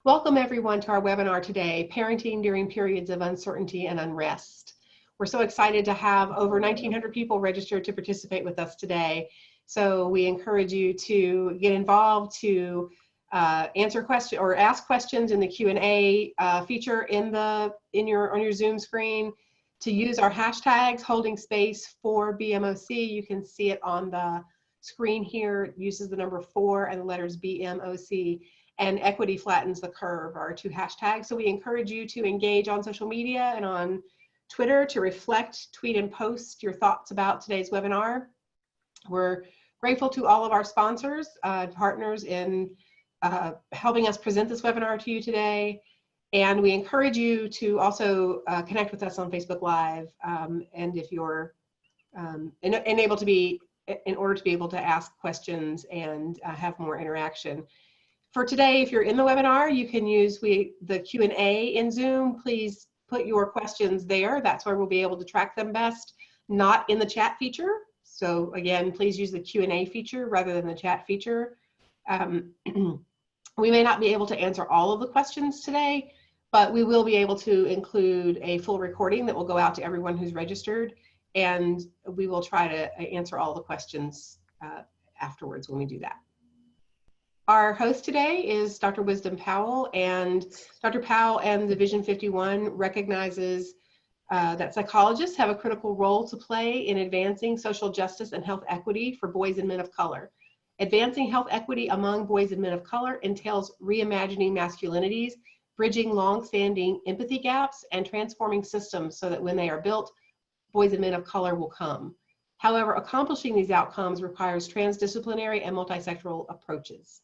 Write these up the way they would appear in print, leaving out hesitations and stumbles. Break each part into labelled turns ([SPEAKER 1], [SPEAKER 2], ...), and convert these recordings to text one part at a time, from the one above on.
[SPEAKER 1] Welcome everyone to our webinar today, Parenting During Periods of Uncertainty and Unrest. We're so excited to have over 1,900 people registered to participate with us today. So we encourage you to get involved, to answer questions or ask questions in the Q&A feature on your Zoom screen, to use our hashtags holding space for BMOC. You can see it on the screen here. It uses the number 4 and the letters BMOC, and equity flattens the curve are 2 hashtags. So we encourage you to engage on social media and on Twitter to reflect, tweet, and post your thoughts about today's webinar. We're grateful to all of our sponsors, partners in helping us present this webinar to you today. And we encourage you to also connect with us on Facebook Live, and if you're in order to be able to ask questions and have more interaction. For today, if you're in the webinar, you can use the Q&A in Zoom. Please put your questions there. That's where we'll be able to track them best, not in the chat feature. So again, please use the Q&A feature rather than the chat feature. We may not be able to answer all of the questions today, but we will be able to include a full recording that will go out to everyone who's registered, and we will try to answer all the questions afterwards when we do that. Our host today is Dr. Wisdom Powell, and Dr. Powell and the Vision 51 recognizes that psychologists have a critical role to play in advancing social justice and health equity for boys and men of color. Advancing health equity among boys and men of color entails reimagining masculinities, bridging long-standing empathy gaps, and transforming systems so that when they are built, boys and men of color will come. However, accomplishing these outcomes requires transdisciplinary and multisectoral approaches.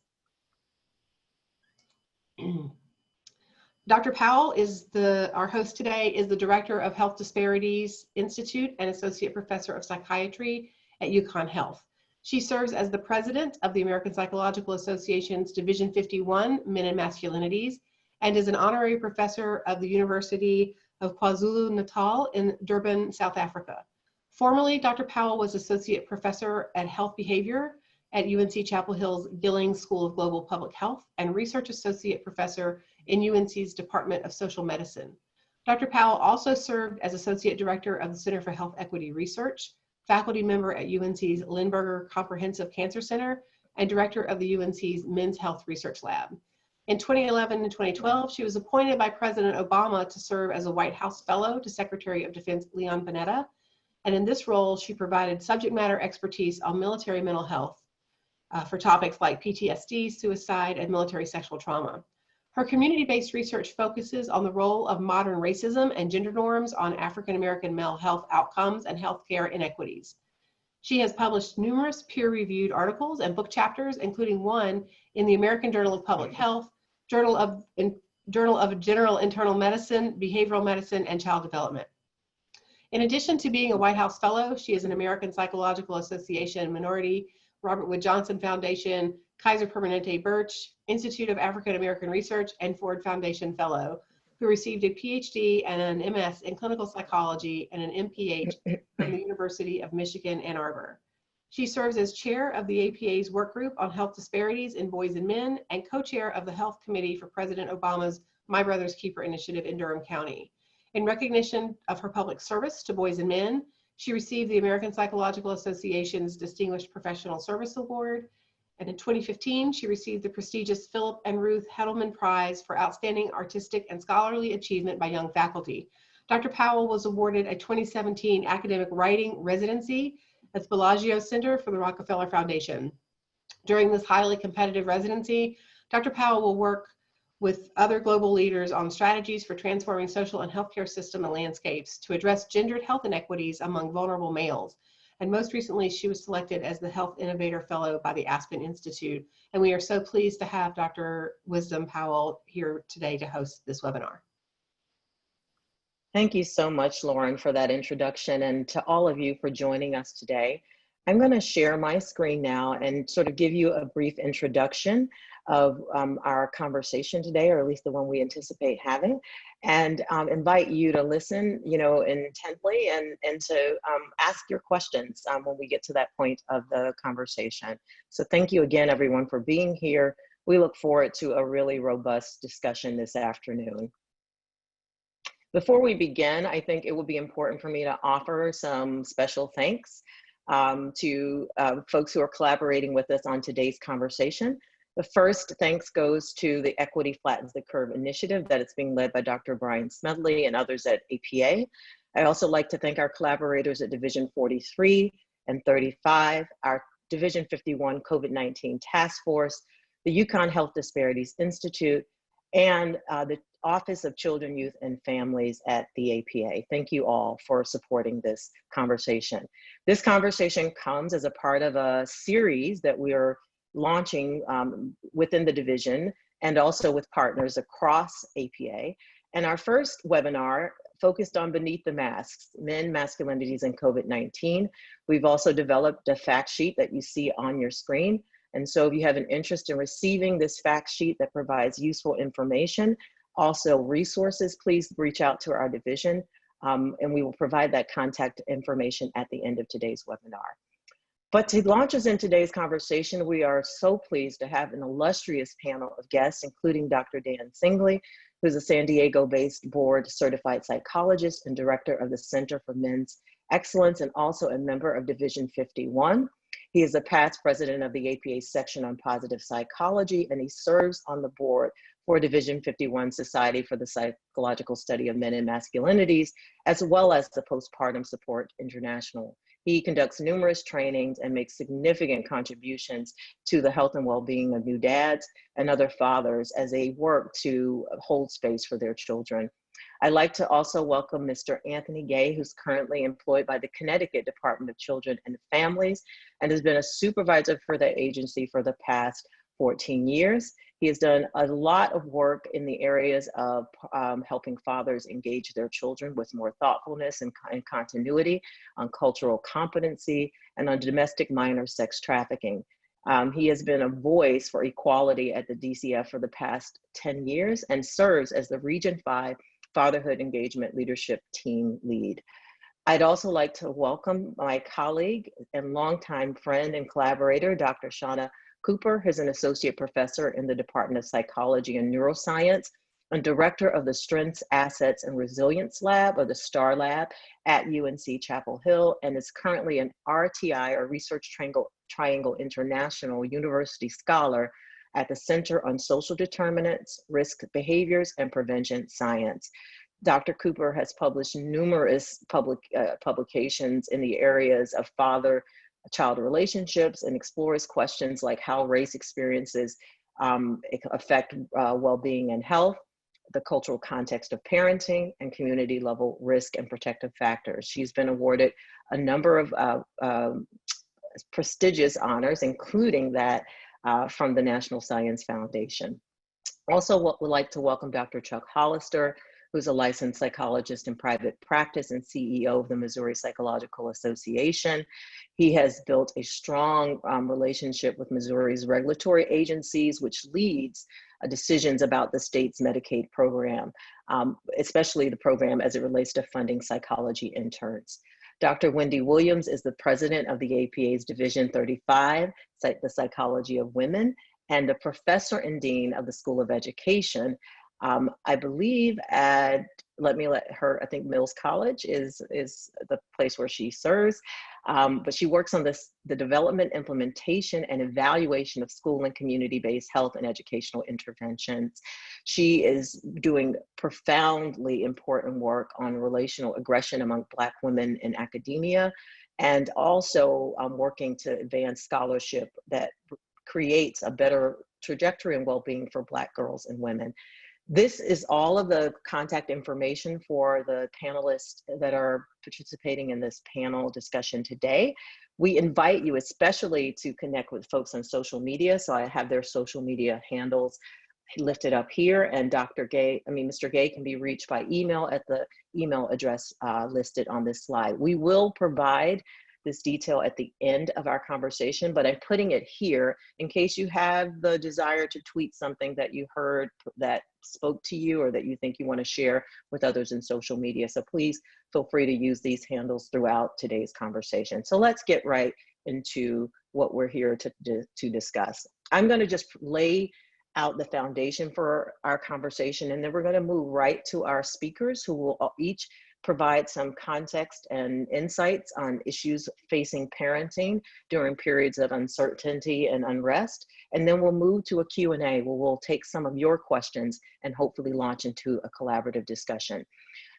[SPEAKER 1] Dr. Powell our host today, is the Director of Health Disparities Institute and Associate Professor of Psychiatry at UConn Health. She serves as the President of the American Psychological Association's Division 51, Men and Masculinities, and is an Honorary Professor of the University of KwaZulu-Natal in Durban, South Africa. Formerly, Dr. Powell was Associate Professor at Health Behavior at UNC Chapel Hill's Gillings School of Global Public Health and Research Associate Professor in UNC's Department of Social Medicine. Dr. Powell also served as Associate Director of the Center for Health Equity Research, faculty member at UNC's Lindbergh Comprehensive Cancer Center, and Director of the UNC's Men's Health Research Lab. In 2011 and 2012, she was appointed by President Obama to serve as a White House Fellow to Secretary of Defense Leon Panetta, and in this role, she provided subject matter expertise on military mental health for topics like PTSD, suicide, and military sexual trauma. Her community-based research focuses on the role of modern racism and gender norms on African-American male health outcomes and healthcare inequities. She has published numerous peer-reviewed articles and book chapters, including one in the American Journal of Public Health, Journal of General Internal Medicine, Behavioral Medicine, and Child Development. In addition to being a White House Fellow, she is an American Psychological Association Minority, Robert Wood Johnson Foundation, Kaiser Permanente Birch, Institute of African American Research, and Ford Foundation Fellow, who received a PhD and an MS in clinical psychology and an MPH from the University of Michigan, Ann Arbor. She serves as chair of the APA's work group on health disparities in boys and men and co-chair of the Health Committee for President Obama's My Brother's Keeper initiative in Durham County. In recognition of her public service to boys and men, she received the American Psychological Association's Distinguished Professional Service Award, and in 2015, she received the prestigious Philip and Ruth Hedelman Prize for Outstanding Artistic and Scholarly Achievement by Young Faculty. Dr. Powell was awarded a 2017 academic writing residency at the Bellagio Center for the Rockefeller Foundation. During this highly competitive residency, Dr. Powell will work with other global leaders on strategies for transforming social and healthcare system and landscapes to address gendered health inequities among vulnerable males. And most recently, she was selected as the Health Innovator Fellow by the Aspen Institute. And we are so pleased to have Dr. Wisdom Powell here today to host this webinar.
[SPEAKER 2] Thank you so much, Lauren, for that introduction, and to all of you for joining us today. I'm going to share my screen now and sort of give you a brief introduction of our conversation today, or at least the one we anticipate having, and invite you to listen, intently and to ask your questions when we get to that point of the conversation. So thank you again, everyone, for being here. We look forward to a really robust discussion this afternoon. Before we begin, I think it would be important for me to offer some special thanks to folks who are collaborating with us on today's conversation. The first thanks goes to the Equity Flattens the Curve initiative that is being led by Dr. Brian Smedley and others at APA. I also like to thank our collaborators at Division 43 and 35, our Division 51 COVID-19 Task Force, the UConn Health Disparities Institute, and the Office of Children, Youth, and Families at the APA. Thank you all for supporting this conversation. This conversation comes as a part of a series that we are launching within the division and also with partners across APA. And our first webinar focused on Beneath the Masks, Men, Masculinities, and COVID-19. We've also developed a fact sheet that you see on your screen. And so if you have an interest in receiving this fact sheet that provides useful information, also resources, please reach out to our division and we will provide that contact information at the end of today's webinar. But to launch us in today's conversation, we are so pleased to have an illustrious panel of guests, including Dr. Dan Singley, who's a San Diego-based board certified psychologist and director of the Center for Men's Excellence and also a member of Division 51. He is a past president of the APA section on positive psychology, and he serves on the board for Division 51 Society for the Psychological Study of Men and Masculinities, as well as the Postpartum Support International. He conducts numerous trainings and makes significant contributions to the health and well-being of new dads and other fathers as they work to hold space for their children. I'd like to also welcome Mr. Anthony Gay, who's currently employed by the Connecticut Department of Children and Families and has been a supervisor for the agency for the past 14 years. He has done a lot of work in the areas of helping fathers engage their children with more thoughtfulness and continuity, on cultural competency, and on domestic minor sex trafficking. He has been a voice for equality at the DCF for the past 10 years and serves as the Region 5 Fatherhood Engagement Leadership Team Lead. I'd also like to welcome my colleague and longtime friend and collaborator, Dr. Shauna Cooper, who's an associate professor in the Department of Psychology and Neuroscience and director of the Strengths, Assets, and Resilience Lab, or the STAR Lab, at UNC Chapel Hill, and is currently an RTI, or Research Triangle International University Scholar at the Center on Social Determinants, Risk Behaviors, and Prevention Science. Dr. Cooper has published numerous publications in the areas of father-child relationships and explores questions like how race experiences affect well-being and health, the cultural context of parenting, and community-level risk and protective factors. She's been awarded a number of prestigious honors, including that from the National Science Foundation. Also, would like to welcome Dr. Chuck Hollister, who's a licensed psychologist in private practice and CEO of the Missouri Psychological Association. He has built a strong relationship with Missouri's regulatory agencies, which leads decisions about the state's Medicaid program, especially the program as it relates to funding psychology interns. Dr. Wendy Williams is the president of the APA's Division 35, the Psychology of Women, and the professor and dean of the School of Education. I believe I think Mills College is the place where she serves, but she works on the development, implementation, and evaluation of school and community-based health and educational interventions. She is doing profoundly important work on relational aggression among Black women in academia, and also working to advance scholarship that creates a better trajectory and well-being for Black girls and women. This is all of the contact information for the panelists that are participating in this panel discussion today. We invite you especially to connect with folks on social media. So I have their social media handles lifted up here, and Mr. Gay can be reached by email at the email address listed on this slide. We will provide this detail at the end of our conversation, but I'm putting it here in case you have the desire to tweet something that you heard that spoke to you or that you think you want to share with others in social media. So please feel free to use these handles throughout today's conversation. So let's get right into what we're here to discuss. I'm going to just lay out the foundation for our conversation, and then we're going to move right to our speakers who will each provide some context and insights on issues facing parenting during periods of uncertainty and unrest. And then we'll move to a Q&A where we'll take some of your questions and hopefully launch into a collaborative discussion.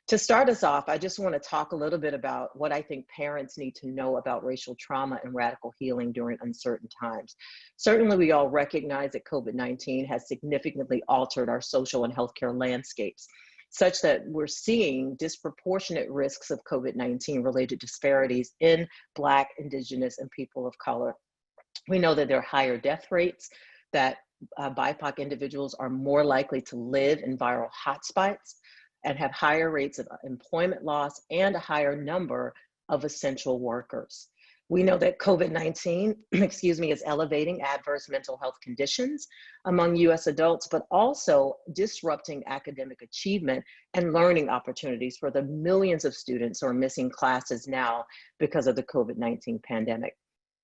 [SPEAKER 2] To start us off, I just want to talk a little bit about what I think parents need to know about racial trauma and radical healing during uncertain times. Certainly, we all recognize that COVID-19 has significantly altered our social and healthcare landscapes, such that we're seeing disproportionate risks of COVID-19 related disparities in Black, Indigenous, and people of color. We know that there are higher death rates, that BIPOC individuals are more likely to live in viral hotspots, and have higher rates of employment loss and a higher number of essential workers. We know that COVID-19, is elevating adverse mental health conditions among US adults, but also disrupting academic achievement and learning opportunities for the millions of students who are missing classes now because of the COVID-19 pandemic.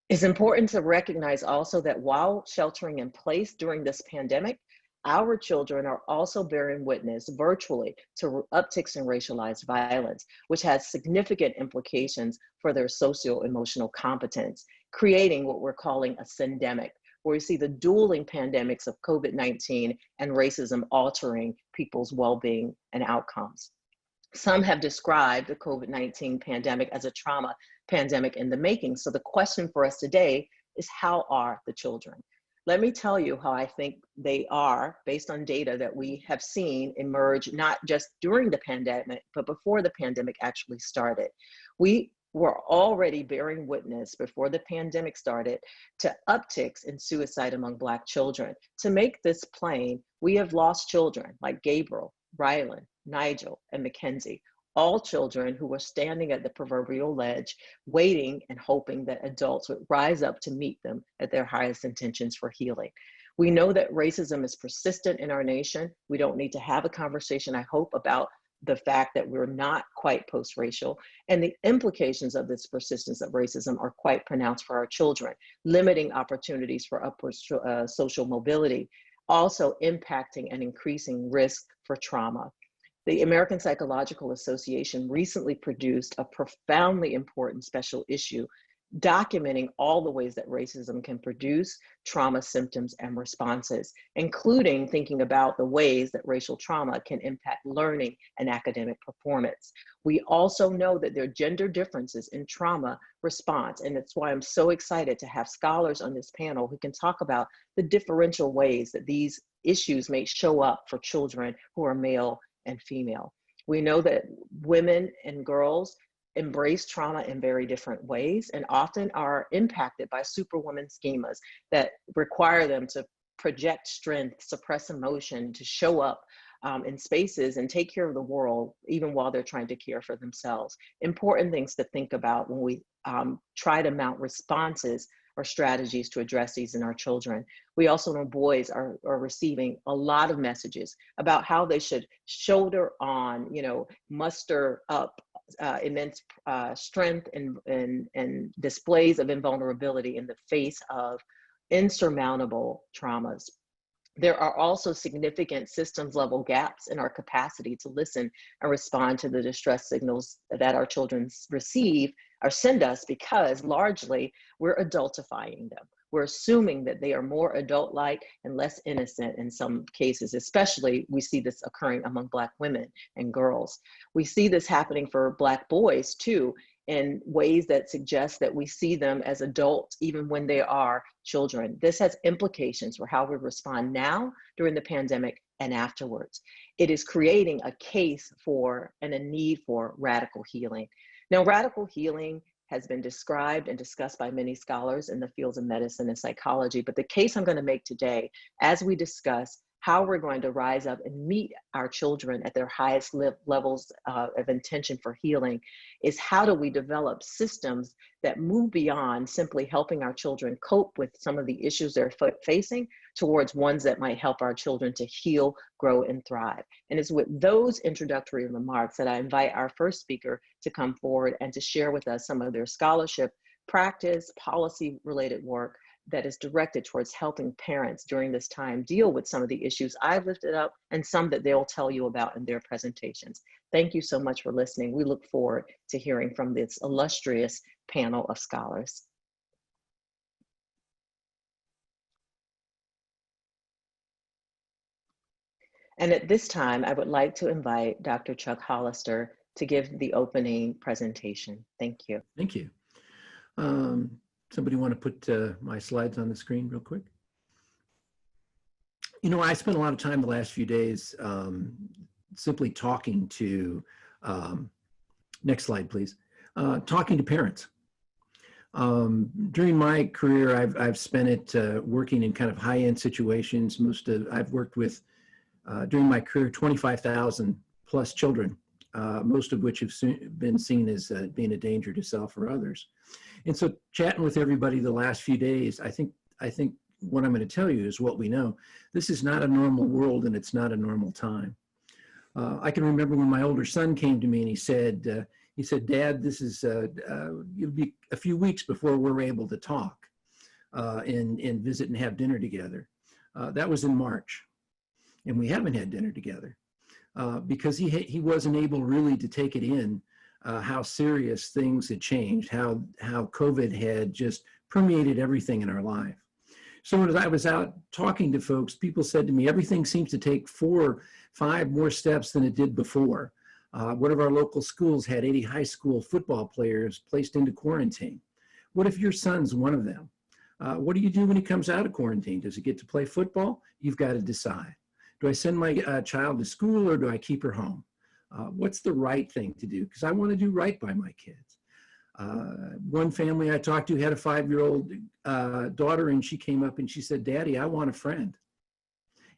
[SPEAKER 2] It's important to recognize also that while sheltering in place during this pandemic, our children are also bearing witness virtually to upticks in racialized violence, which has significant implications for their socio-emotional competence, creating what we're calling a syndemic, where we see the dueling pandemics of COVID-19 and racism altering people's well-being and outcomes. Some have described the COVID-19 pandemic as a trauma pandemic in the making. So the question for us today is, how are the children? Let me tell you how I think they are based on data that we have seen emerge, not just during the pandemic, but before the pandemic actually started. We were already bearing witness before the pandemic started to upticks in suicide among Black children. To make this plain, we have lost children like Gabriel, Rylan, Nigel, and Mackenzie, all children who were standing at the proverbial ledge, waiting and hoping that adults would rise up to meet them at their highest intentions for healing. We know that racism is persistent in our nation. We don't need to have a conversation, I hope, about the fact that we're not quite post-racial, and the implications of this persistence of racism are quite pronounced for our children, limiting opportunities for upward social mobility, also impacting and increasing risk for trauma. The American Psychological Association recently produced a profoundly important special issue documenting all the ways that racism can produce trauma symptoms and responses, including thinking about the ways that racial trauma can impact learning and academic performance. We also know that there are gender differences in trauma response, and that's why I'm so excited to have scholars on this panel who can talk about the differential ways that these issues may show up for children who are male and female. We know that women and girls embrace trauma in very different ways and often are impacted by superwoman schemas that require them to project strength, suppress emotion, to show up in spaces and take care of the world, even while they're trying to care for themselves. Important things to think about when we try to mount responses or strategies to address these in our children. We also know boys are receiving a lot of messages about how they should shoulder on, muster up immense strength and displays of invulnerability in the face of insurmountable traumas. There are also significant systems level gaps in our capacity to listen and respond to the distress signals that our children receive or send us, because largely we're adultifying them. We're assuming that they are more adult-like and less innocent in some cases. Especially, we see this occurring among Black women and girls. We see this happening for Black boys too, in ways that suggest that we see them as adults even when they are children. This has implications for how we respond now during the pandemic and afterwards. It is creating a case for and a need for radical healing. Now, radical healing has been described and discussed by many scholars in the fields of medicine and psychology, but the case I'm going to make today, as we discuss how we're going to rise up and meet our children at their highest levels of intention for healing, is how do we develop systems that move beyond simply helping our children cope with some of the issues they're facing towards ones that might help our children to heal, grow, and thrive. And it's with those introductory remarks that I invite our first speaker to come forward and to share with us some of their scholarship, practice, policy-related work that is directed towards helping parents during this time deal with some of the issues I've lifted up and some that they'll tell you about in their presentations. Thank you so much for listening. We look forward to hearing from this illustrious panel of scholars. And at this time, I would like to invite Dr. Chuck Hollister to give the opening presentation. Thank you.
[SPEAKER 3] Thank you. Somebody want to put my slides on the screen real quick? You know, I spent a lot of time the last few days simply talking to, next slide, please, talking to parents. During my career, I've spent it working in kind of high-end situations. I've worked with, during my career, 25,000 plus children, most of which have been seen as being a danger to self or others. And so chatting with everybody the last few days, I think what I'm going to tell you is what we know. This is not a normal world, and it's not a normal time. I can remember when my older son came to me and he said, Dad, this is, it'll be a few weeks before we're able to talk and visit and have dinner together. That was in March, and we haven't had dinner together because he wasn't able really to take it in how serious things had changed, how COVID had just permeated everything in our life. So as I was out talking to folks, people said to me, everything seems to take 4 or 5 more steps than it did before. One of our local schools had 80 high school football players placed into quarantine. What if your son's one of them? What do you do when he comes out of quarantine? Does he get to play football? You've got to decide. Do I send my child to school or do I keep her home? What's the right thing to do? Because I want to do right by my kids. One family I talked to had a 5-year-old daughter, and she came up and she said, Daddy, I want a friend.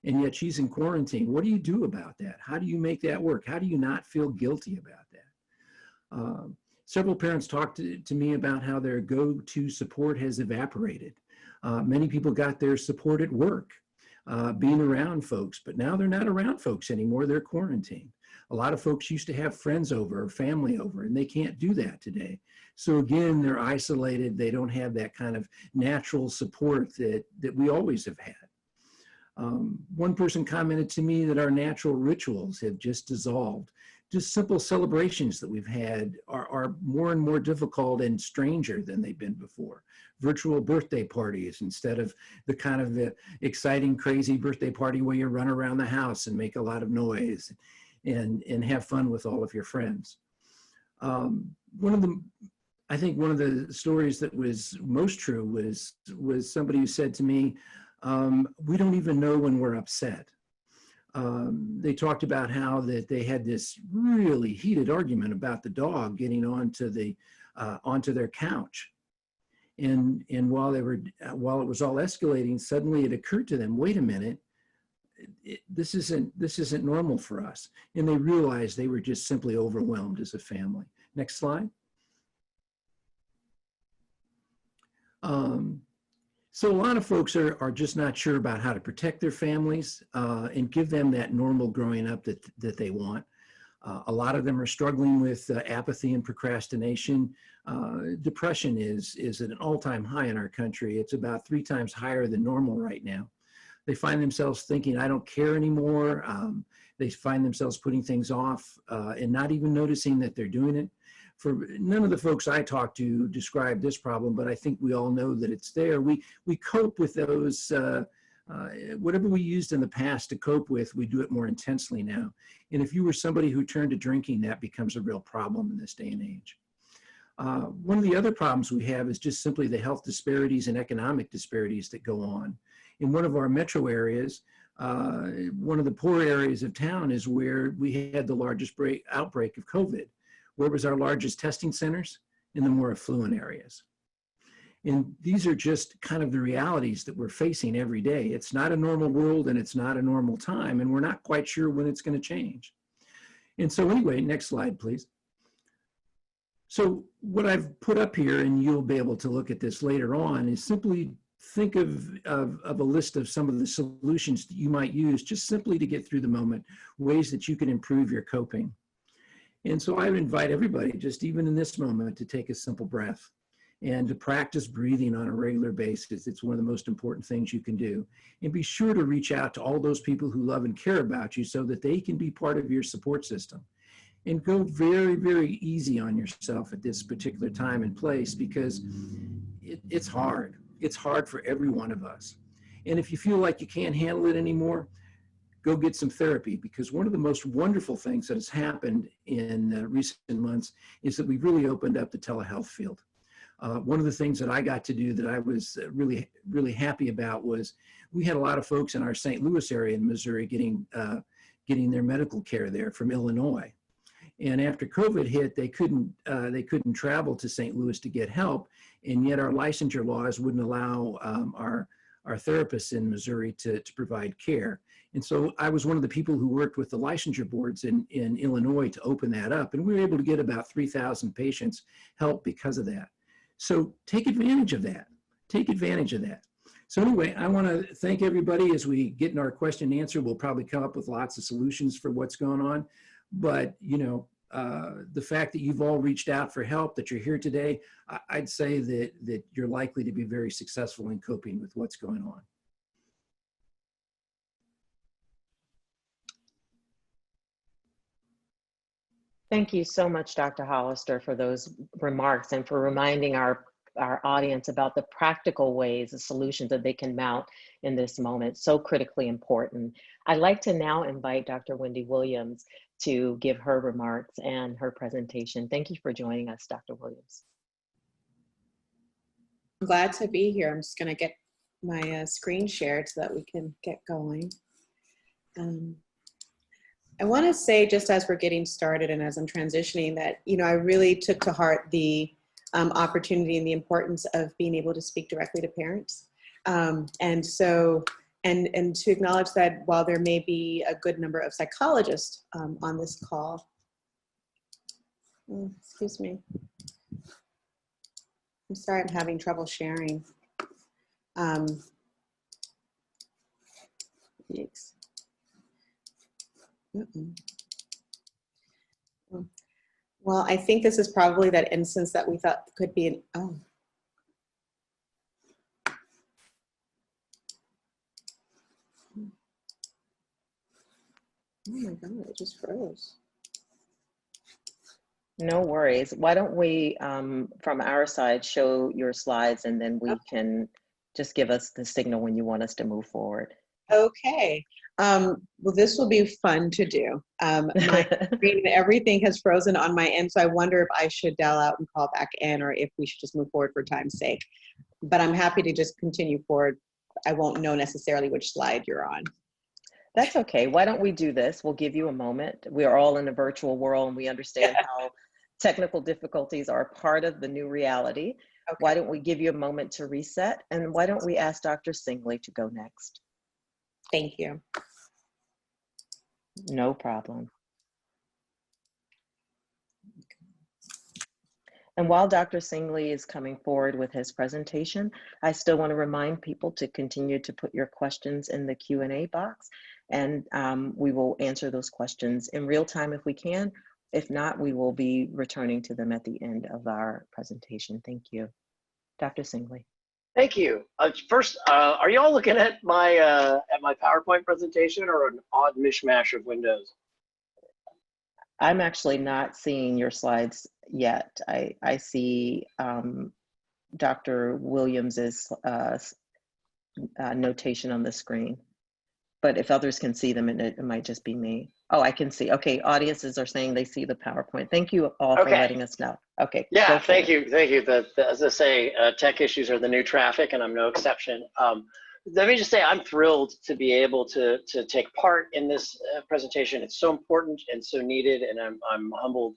[SPEAKER 3] And yet she's in quarantine. What do you do about that? How do you make that work? How do you not feel guilty about that? Several parents talked to me about how their go-to support has evaporated. Many people got their support at work, being around folks, but now they're not around folks anymore. They're quarantined. A lot of folks used to have friends over or family over, and they can't do that today. So again, they're isolated. They don't have that kind of natural support that we always have had. One person commented to me that our natural rituals have just dissolved. Just simple celebrations that we've had are more and more difficult and stranger than they've been before. Virtual birthday parties instead of the kind of the exciting, crazy birthday party where you run around the house and make a lot of noise and have fun with all of your friends. I think one of the stories that was most true was somebody who said to me, we don't even know when we're upset. They talked about how that they had this really heated argument about the dog getting onto their couch. And while it was all escalating, suddenly it occurred to them, wait a minute, this isn't normal for us. And they realized they were just simply overwhelmed as a family. Next slide. So a lot of folks are just not sure about how to protect their families and give them that normal growing up that they want. A lot of them are struggling with apathy and procrastination. Depression is at an all-time high in our country. It's about 3 times higher than normal right now. They find themselves thinking, I don't care anymore. They find themselves putting things off and not even noticing that they're doing it. For none of the folks I talked to describe this problem, but I think we all know that it's there. We cope with those, whatever we used in the past to cope with, we do it more intensely now. And if you were somebody who turned to drinking, that becomes a real problem in this day and age. One of the other problems we have is just simply the health disparities and economic disparities that go on. In one of our metro areas, one of the poor areas of town is where we had the largest outbreak of COVID. Where was our largest testing centers? In the more affluent areas. And these are just kind of the realities that we're facing every day. It's not a normal world and it's not a normal time, and we're not quite sure when it's going to change. And so anyway, next slide, please. So what I've put up here, and you'll be able to look at this later on, is simply think of a list of some of the solutions that you might use just simply to get through the moment, ways that you can improve your coping. And so I would invite everybody, just even in this moment, to take a simple breath and to practice breathing on a regular basis. It's one of the most important things you can do. And be sure to reach out to all those people who love and care about you so that they can be part of your support system. And go very, very easy on yourself at this particular time and place, because it's hard. It's hard for every one of us. And if you feel like you can't handle it anymore, go get some therapy, because one of the most wonderful things that has happened in recent months is that we've really opened up the telehealth field. One of the things that I got to do that I was really, really happy about was we had a lot of folks in our St. Louis area in Missouri getting their medical care there from Illinois. And after COVID hit, they couldn't travel to St. Louis to get help, and yet our licensure laws wouldn't allow our therapists in Missouri to provide care. And so I was one of the people who worked with the licensure boards in Illinois to open that up. And we were able to get about 3,000 patients help because of that. So take advantage of that. Take advantage of that. So anyway, I want to thank everybody. As we get in our question and answer, we'll probably come up with lots of solutions for what's going on. But, you know, the fact that you've all reached out for help, that you're here today, I'd say that you're likely to be very successful in coping with what's going on.
[SPEAKER 2] Thank you so much, Dr. Hollister, for those remarks and for reminding our audience about the practical ways, the solutions that they can mount in this moment. So critically important. I'd like to now invite Dr. Wendy Williams to give her remarks and her presentation. Thank you for joining us, Dr. Williams.
[SPEAKER 4] I'm glad to be here. I'm just going to get my screen shared so that we can get going. I want to say, just as we're getting started and as I'm transitioning, that, you know, I really took to heart the opportunity and the importance of being able to speak directly to parents. And to acknowledge that while there may be a good number of psychologists on this call, excuse me, I'm sorry, I'm having trouble sharing. Yikes. Well, I think this is probably that instance that we thought could be an, oh. Oh my God, it just froze.
[SPEAKER 2] No worries. Why don't we, from our side, show your slides, and then we can just give us the signal when you want us to move forward.
[SPEAKER 4] Okay. Well, this will be fun to do. My screen, everything has frozen on my end, so I wonder if I should dial out and call back in, or if we should just move forward for time's sake. But I'm happy to just continue forward. I won't know necessarily which slide you're on.
[SPEAKER 2] That's okay. Why don't we do this? We'll give you a moment. We are all in a virtual world, and we understand how technical difficulties are part of the new reality. Okay. Why don't we give you a moment to reset? And why don't we ask Dr. Singley to go next?
[SPEAKER 4] Thank you.
[SPEAKER 2] No problem. And while Dr. Singley is coming forward with his presentation, I still want to remind people to continue to put your questions in the Q&A box, and we will answer those questions in real time if we can. If not, we will be returning to them at the end of our presentation. Thank you. Dr. Singley.
[SPEAKER 5] Thank you. First, are you all looking at my PowerPoint presentation, or an odd mishmash of windows?
[SPEAKER 2] I'm actually not seeing your slides yet. I see Dr. Williams's notation on the screen, but if others can see them, it might just be me. Oh, I can see. Okay, audiences are saying they see the PowerPoint. Thank you all for letting us know. Okay.
[SPEAKER 5] Yeah, thank you. As I say, tech issues are the new traffic, and I'm no exception. Let me just say, I'm thrilled to be able to take part in this presentation. It's so important and so needed, and I'm humbled.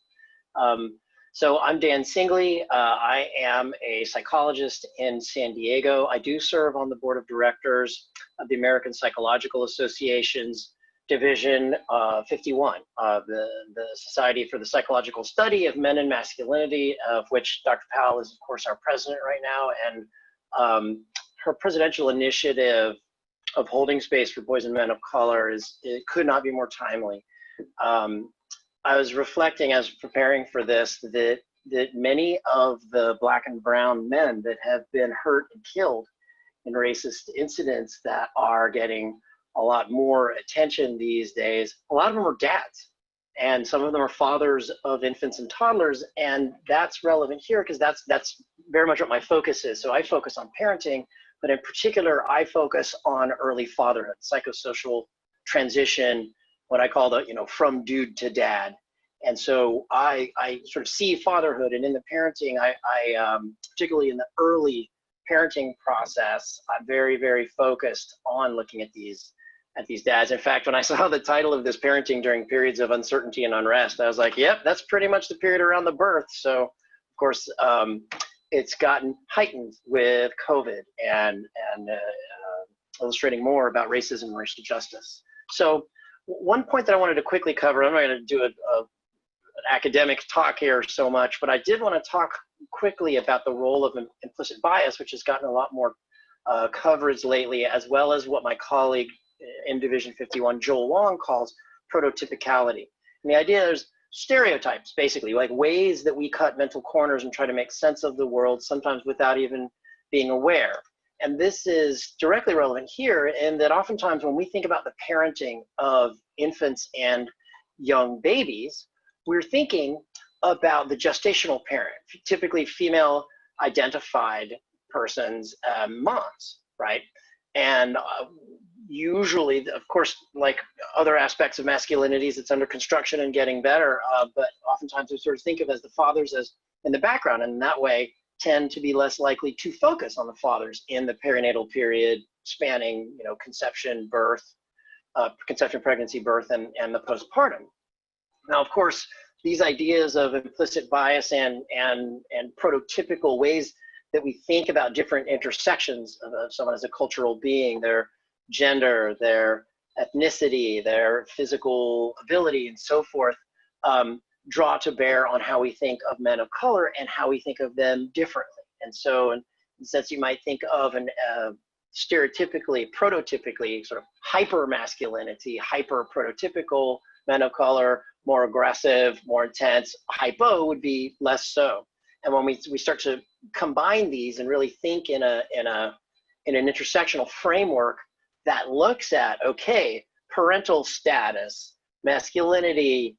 [SPEAKER 5] So I'm Dan Singley. I am a psychologist in San Diego. I do serve on the board of directors of the American Psychological Association's Division 51, the Society for the Psychological Study of Men and Masculinity, of which Dr. Powell is, of course, our president right now. And her presidential initiative of holding space for boys and men of color it could not be more timely. I was reflecting as preparing for this that that many of the Black and brown men that have been hurt and killed in racist incidents that are getting a lot more attention these days, a lot of them are dads. And some of them are fathers of infants and toddlers. And that's relevant here because that's very much what my focus is. So I focus on parenting, but in particular, I focus on early fatherhood, psychosocial transition, what I call the, from dude to dad. And so I sort of see fatherhood, and in the parenting, I particularly in the early parenting process, I'm very, very focused on looking at these dads. In fact, when I saw the title of this, parenting during periods of uncertainty and unrest, I was like, yep, that's pretty much the period around the birth. So of course, it's gotten heightened with COVID and illustrating more about racism and racial justice. So one point that I wanted to quickly cover, I'm not going to do an academic talk here so much, but I did want to talk quickly about the role of implicit bias, which has gotten a lot more coverage lately, as well as what my colleague in Division 51, Joel Wong, calls prototypicality. And the idea is stereotypes, basically, like ways that we cut mental corners and try to make sense of the world, sometimes without even being aware. And this is directly relevant here in that oftentimes when we think about the parenting of infants and young babies, we're thinking about the gestational parent, typically female identified persons, moms, right? And usually, of course, like other aspects of masculinities, it's under construction and getting better, but oftentimes we sort of think of as the fathers as in the background, and in that way tend to be less likely to focus on the fathers in the perinatal period spanning, conception, birth, conception, pregnancy, birth, and the postpartum. Now, of course, these ideas of implicit bias and prototypical ways that we think about different intersections of someone as a cultural being, their gender, their ethnicity, their physical ability, and so forth, draw to bear on how we think of men of color and how we think of them differently. And so in the sense you might think of an stereotypically, prototypically sort of hyper masculinity, hyper prototypical men of color, more aggressive, more intense. Hypo would be less so. And when we start to combine these and really think in an intersectional framework that looks at, okay, parental status, masculinity,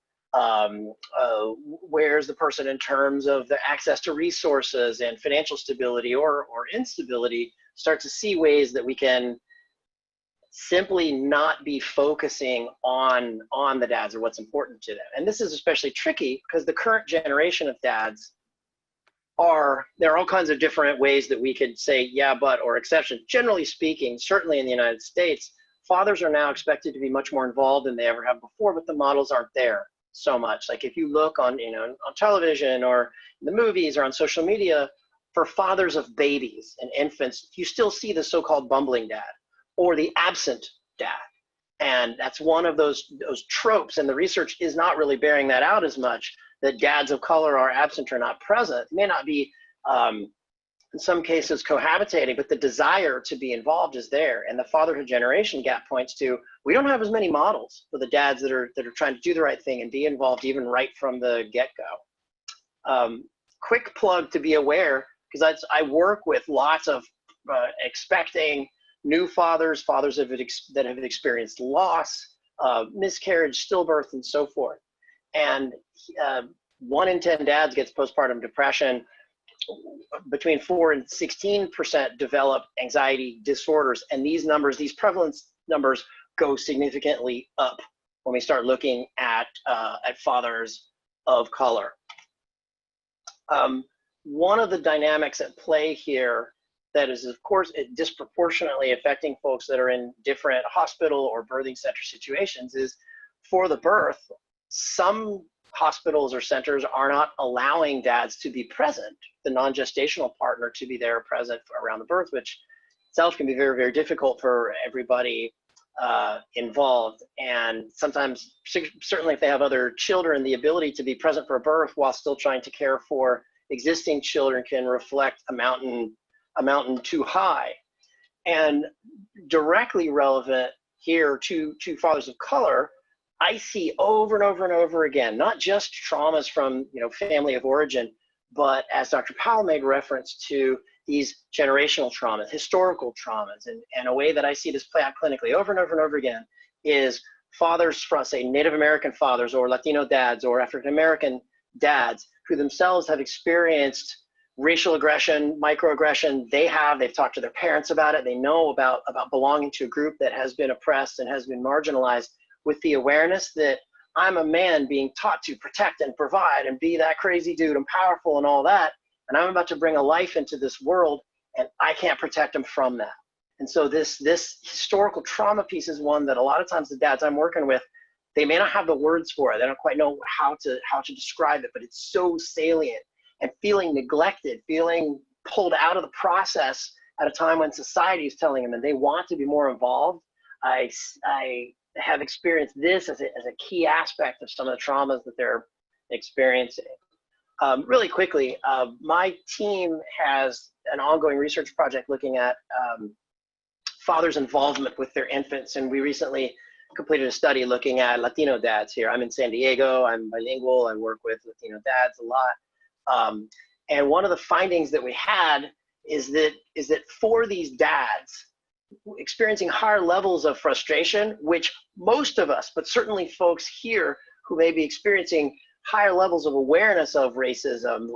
[SPEAKER 5] where's the person in terms of the access to resources and financial stability or instability, start to see ways that we can simply not be focusing on the dads or what's important to them. And this is especially tricky because the current generation of dads there are all kinds of different ways that we could say yeah, but, or exception. Generally speaking, certainly in the United States, fathers are now expected to be much more involved than they ever have before, but the models aren't there so much. Like if you look on, on television or the movies or on social media, for fathers of babies and infants, you still see the so-called bumbling dad or the absent dad. And that's one of those tropes, and the research is not really bearing that out as much, that dads of color are absent or not present. They may not be, in some cases, cohabitating, but the desire to be involved is there. And the fatherhood generation gap points to, we don't have as many models for the dads that are trying to do the right thing and be involved even right from the get-go. Quick plug to be aware, because I work with lots of expecting new fathers that have experienced loss, miscarriage, stillbirth, and so forth. And 1 in 10 dads gets postpartum depression. Between 4 and 16% develop anxiety disorders. And these prevalence numbers go significantly up when we start looking at fathers of color. One of the dynamics at play here that is, of course, disproportionately affecting folks that are in different hospital or birthing center situations is for the birth, some hospitals or centers are not allowing dads to be present, the non-gestational partner to be there present around the birth, which itself can be very, very difficult for everybody involved. And sometimes, certainly if they have other children, the ability to be present for a birth while still trying to care for existing children can reflect a mountain too high. And directly relevant here to fathers of color, I see over and over and over again, not just traumas from family of origin, but as Dr. Powell made reference to these generational traumas, historical traumas, and a way that I see this play out clinically over and over and over again is fathers from, say, Native American fathers or Latino dads or African American dads who themselves have experienced racial aggression, microaggression. They've talked to their parents about it. They know about belonging to a group that has been oppressed and has been marginalized, with the awareness that I'm a man being taught to protect and provide and be that crazy dude and powerful and all that. And I'm about to bring a life into this world and I can't protect him from that. And so this historical trauma piece is one that a lot of times the dads I'm working with, they may not have the words for it. They don't quite know how to describe it, but it's so salient. And feeling neglected, feeling pulled out of the process at a time when society is telling them and they want to be more involved. I have experienced this as a key aspect of some of the traumas that they're experiencing. Really quickly, my team has an ongoing research project looking at fathers' involvement with their infants, and we recently completed a study looking at Latino dads here. I'm in San Diego, I'm bilingual, I work with Latino dads a lot. And one of the findings that we had is that for these dads, experiencing higher levels of frustration, which most of us, but certainly folks here who may be experiencing higher levels of awareness of racism,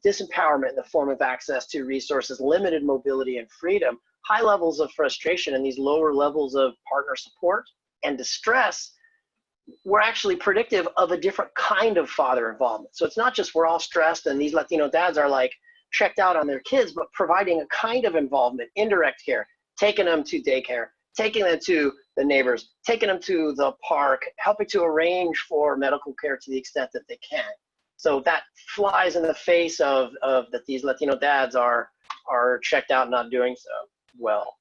[SPEAKER 5] disempowerment in the form of access to resources, limited mobility and freedom, high levels of frustration and these lower levels of partner support and distress were actually predictive of a different kind of father involvement. So it's not just we're all stressed and these Latino dads are like checked out on their kids, but providing a kind of involvement, indirect care, taking them to daycare, taking them to the neighbors, taking them to the park, helping to arrange for medical care to the extent that they can. So that flies in the face of that these Latino dads are checked out, not doing so well.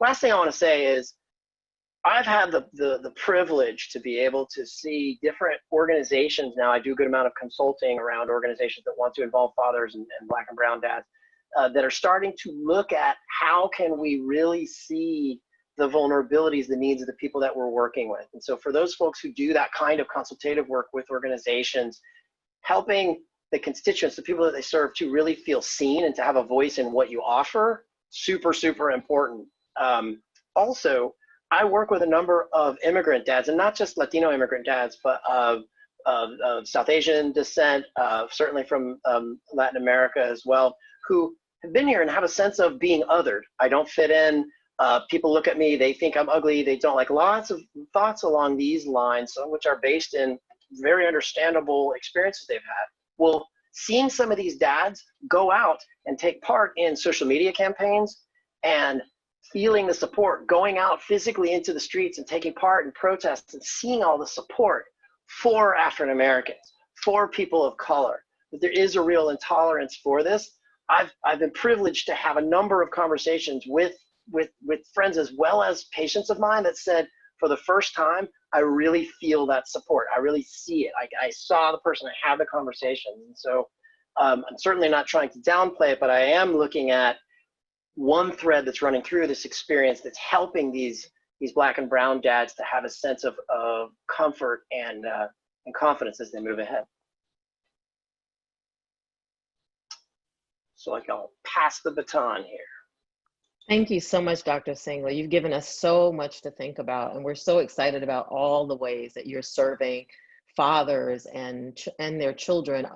[SPEAKER 5] Last thing I want to say is I've had the privilege to be able to see different organizations. Now I do a good amount of consulting around organizations that want to involve fathers and Black and brown dads that are starting to look at how can we really see the vulnerabilities, the needs of the people that we're working with. And so for those folks who do that kind of consultative work with organizations, helping the constituents, the people that they serve, to really feel seen and to have a voice in what you offer, super, super important. Also, I work with a number of immigrant dads, and not just Latino immigrant dads, but of South Asian descent, certainly from Latin America as well, who have been here and have a sense of being othered. I don't fit in. People look at me, they think I'm ugly, they don't, like lots of thoughts along these lines, some of which are based in very understandable experiences they've had. Well, seeing some of these dads go out and take part in social media campaigns and feeling the support, going out physically into the streets and taking part in protests and seeing all the support for African Americans, for people of color, that there is a real intolerance for this. I've been privileged to have a number of conversations with friends as well as patients of mine that said, for the first time, I really feel that support. I really see it. I saw the person, I had the conversation. And so I'm certainly not trying to downplay it, but I am looking at one thread that's running through this experience that's helping these Black and brown dads to have a sense of comfort and confidence as they move ahead. So I'll pass the baton here.
[SPEAKER 2] Thank you so much, Dr. Singler. You've given us so much to think about, and we're so excited about all the ways that you're serving fathers and their children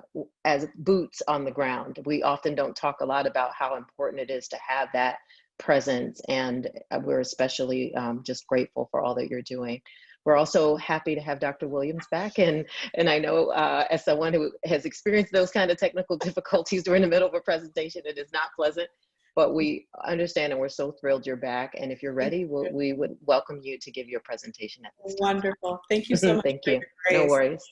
[SPEAKER 2] as boots on the ground. We often don't talk a lot about how important it is to have that presence, and we're especially just grateful for all that you're doing. We're also happy to have Dr. Williams back, and I know as someone who has experienced those kind of technical difficulties during the middle of a presentation, it is not pleasant. But we understand and we're so thrilled you're back. And if you're ready, we would welcome you to give your presentation at this time.
[SPEAKER 4] Wonderful. Thank you so much.
[SPEAKER 2] Thank you. No worries.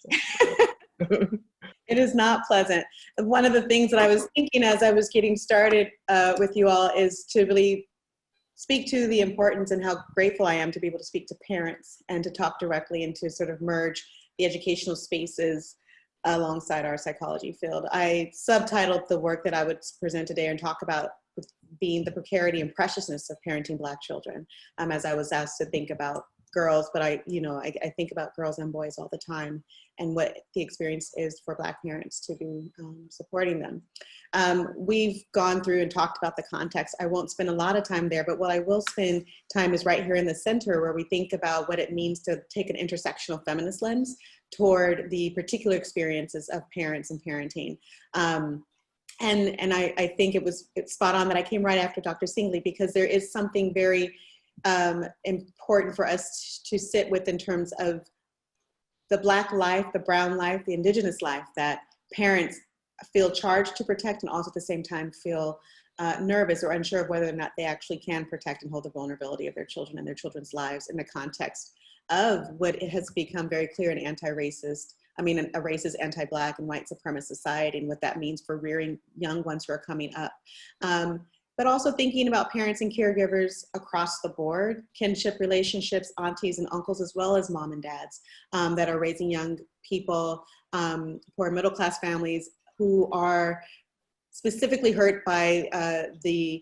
[SPEAKER 4] It is not pleasant. One of the things that I was thinking as I was getting started with you all is to really speak to the importance and how grateful I am to be able to speak to parents and to talk directly and to sort of merge the educational spaces alongside our psychology field. I subtitled the work that I would present today and talk about being the precarity and preciousness of parenting Black children, as I was asked to think about girls, but I think about girls and boys all the time, and what the experience is for Black parents to be supporting them. We've gone through and talked about the context. I won't spend a lot of time there, but what I will spend time is right here in the center, where we think about what it means to take an intersectional feminist lens toward the particular experiences of parents and parenting. And I think it's spot on that I came right after Dr. Singley, because there is something very important for us to sit with in terms of the Black life, the brown life, the Indigenous life that parents feel charged to protect, and also at the same time feel nervous or unsure of whether or not they actually can protect and hold the vulnerability of their children and their children's lives in the context of what it has become very clear an anti-racist, a racist, anti-Black and white supremacist society, and what that means for rearing young ones who are coming up. But also thinking about parents and caregivers across the board, kinship relationships, aunties and uncles, as well as mom and dads that are raising young people who are middle-class families who are specifically hurt by the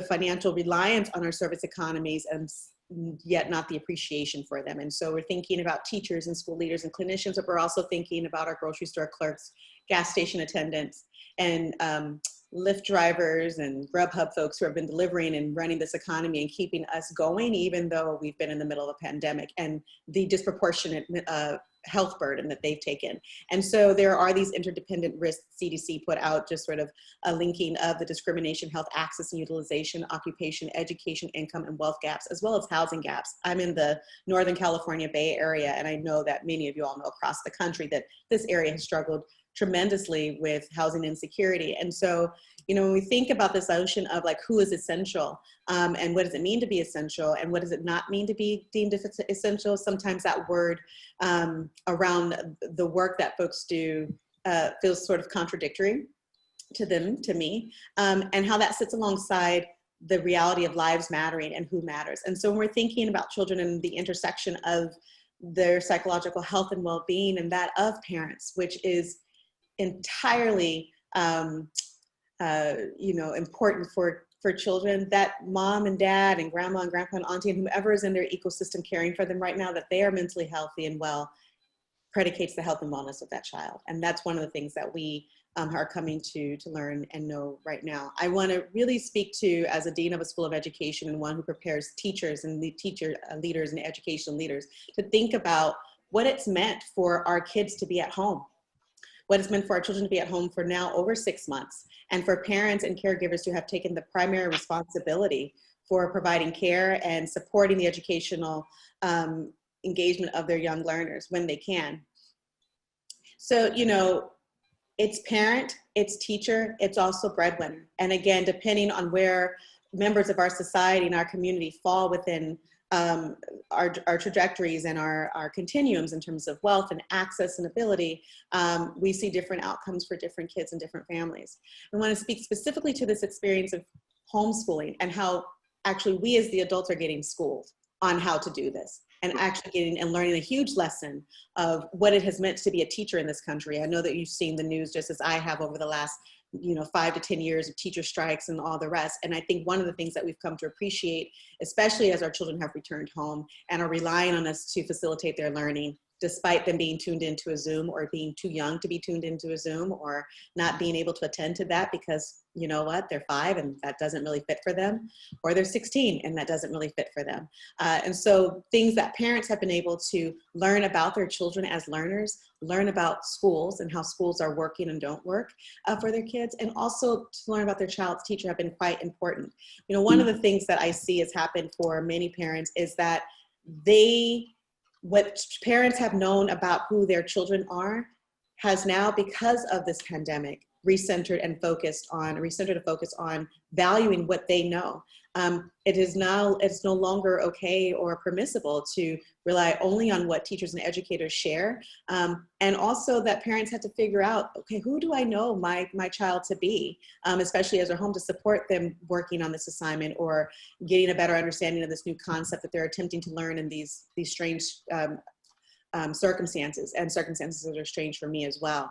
[SPEAKER 4] financial reliance on our service economies, and yet not the appreciation for them. And so we're thinking about teachers and school leaders and clinicians, but we're also thinking about our grocery store clerks, gas station attendants, and Lyft drivers and Grubhub folks who have been delivering and running this economy and keeping us going, even though we've been in the middle of a pandemic, and the disproportionate health burden that they've taken. And so there are these interdependent risks. CDC put out just sort of a linking of the discrimination, health access and utilization, occupation, education, income, and wealth gaps, as well as housing gaps. I'm in the Northern California Bay Area, and I know that many of you all know across the country that this area has struggled tremendously with housing insecurity. And so, when we think about this notion of like who is essential, and what does it mean to be essential, and what does it not mean to be deemed essential, sometimes that word around the work that folks do feels sort of contradictory to them, to me, and how that sits alongside the reality of lives mattering and who matters. And so when we're thinking about children and the intersection of their psychological health and well-being and that of parents, which is entirely important for children, that mom and dad and grandma and grandpa and auntie and whomever is in their ecosystem caring for them right now, that they are mentally healthy and well, predicates the health and wellness of that child. And that's one of the things that we are coming to learn and know right now. I want to really speak to, as a dean of a school of education and one who prepares teachers and the teacher leaders and educational leaders, to think about what it's meant for our kids to be at home, what it's meant for our children to be at home for now over 6 months, and for parents and caregivers who have taken the primary responsibility for providing care and supporting the educational engagement of their young learners when they can. So, it's parent, it's teacher, it's also breadwinner. And again, depending on where members of our society and our community fall within our trajectories and our continuums in terms of wealth and access and ability, we see different outcomes for different kids and different families. I want to speak specifically to this experience of homeschooling and how actually we as the adults are getting schooled on how to do this, and actually getting and learning a huge lesson of what it has meant to be a teacher in this country. I know that you've seen the news just as I have over the last 5 to 10 years of teacher strikes and all the rest. And I think one of the things that we've come to appreciate, especially as our children have returned home and are relying on us to facilitate their learning, despite them being tuned into a Zoom or being too young to be tuned into a Zoom, or not being able to attend to that because, you know what, they're 5 and that doesn't really fit for them, or they're 16 and that doesn't really fit for them. And so things that parents have been able to learn about their children as learners, learn about schools and how schools are working and don't work for their kids, and also to learn about their child's teacher have been quite important. One of the things that I see has happened for many parents is that what parents have known about who their children are has now, because of this pandemic, recentered a focus on valuing what they know. It's no longer okay or permissible to rely only on what teachers and educators share. And also that parents had to figure out, okay, who do I know my child to be, especially as they're home, to support them working on this assignment or getting a better understanding of this new concept that they're attempting to learn in these strange circumstances, and circumstances that are strange for me as well.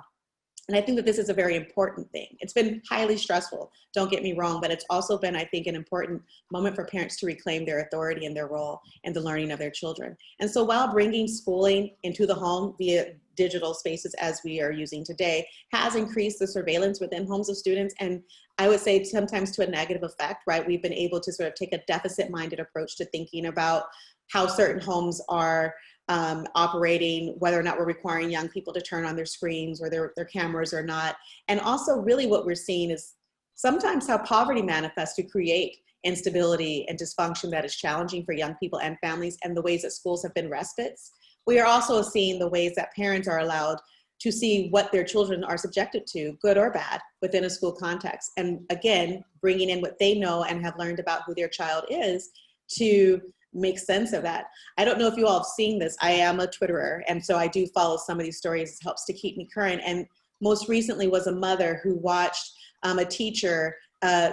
[SPEAKER 4] And I think that this is a very important thing. It's been highly stressful, don't get me wrong, but it's also been, I think, an important moment for parents to reclaim their authority and their role in the learning of their children. And so while bringing schooling into the home via digital spaces as we are using today has increased the surveillance within homes of students, and I would say sometimes to a negative effect, right? We've been able to sort of take a deficit-minded approach to thinking about how certain homes are operating, whether or not we're requiring young people to turn on their screens or their cameras or not. And also really what we're seeing is sometimes how poverty manifests to create instability and dysfunction that is challenging for young people and families, and the ways that schools have been respites. We are also seeing the ways that parents are allowed to see what their children are subjected to, good or bad, within a school context. And again, bringing in what they know and have learned about who their child is to make sense of that. I don't know if you all have seen this. I am a Twitterer, and so I do follow some of these stories. It helps to keep me current. And most recently was a mother who watched a teacher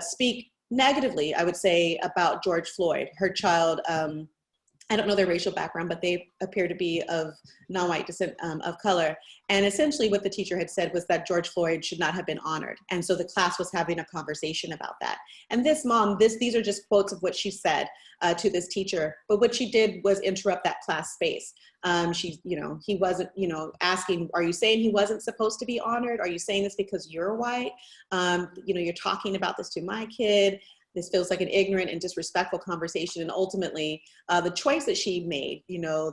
[SPEAKER 4] speak negatively, I would say, about George Floyd. Her child, I don't know their racial background, but they appear to be of non-white descent, of color. And essentially what the teacher had said was that George Floyd should not have been honored. And so the class was having a conversation about that. And this mom, these are just quotes of what she said to this teacher. But what she did was interrupt that class space. He wasn't, asking, are you saying he wasn't supposed to be honored? Are you saying this because you're white? You're talking about this to my kid. This feels like an ignorant and disrespectful conversation. And ultimately, the choice that she made,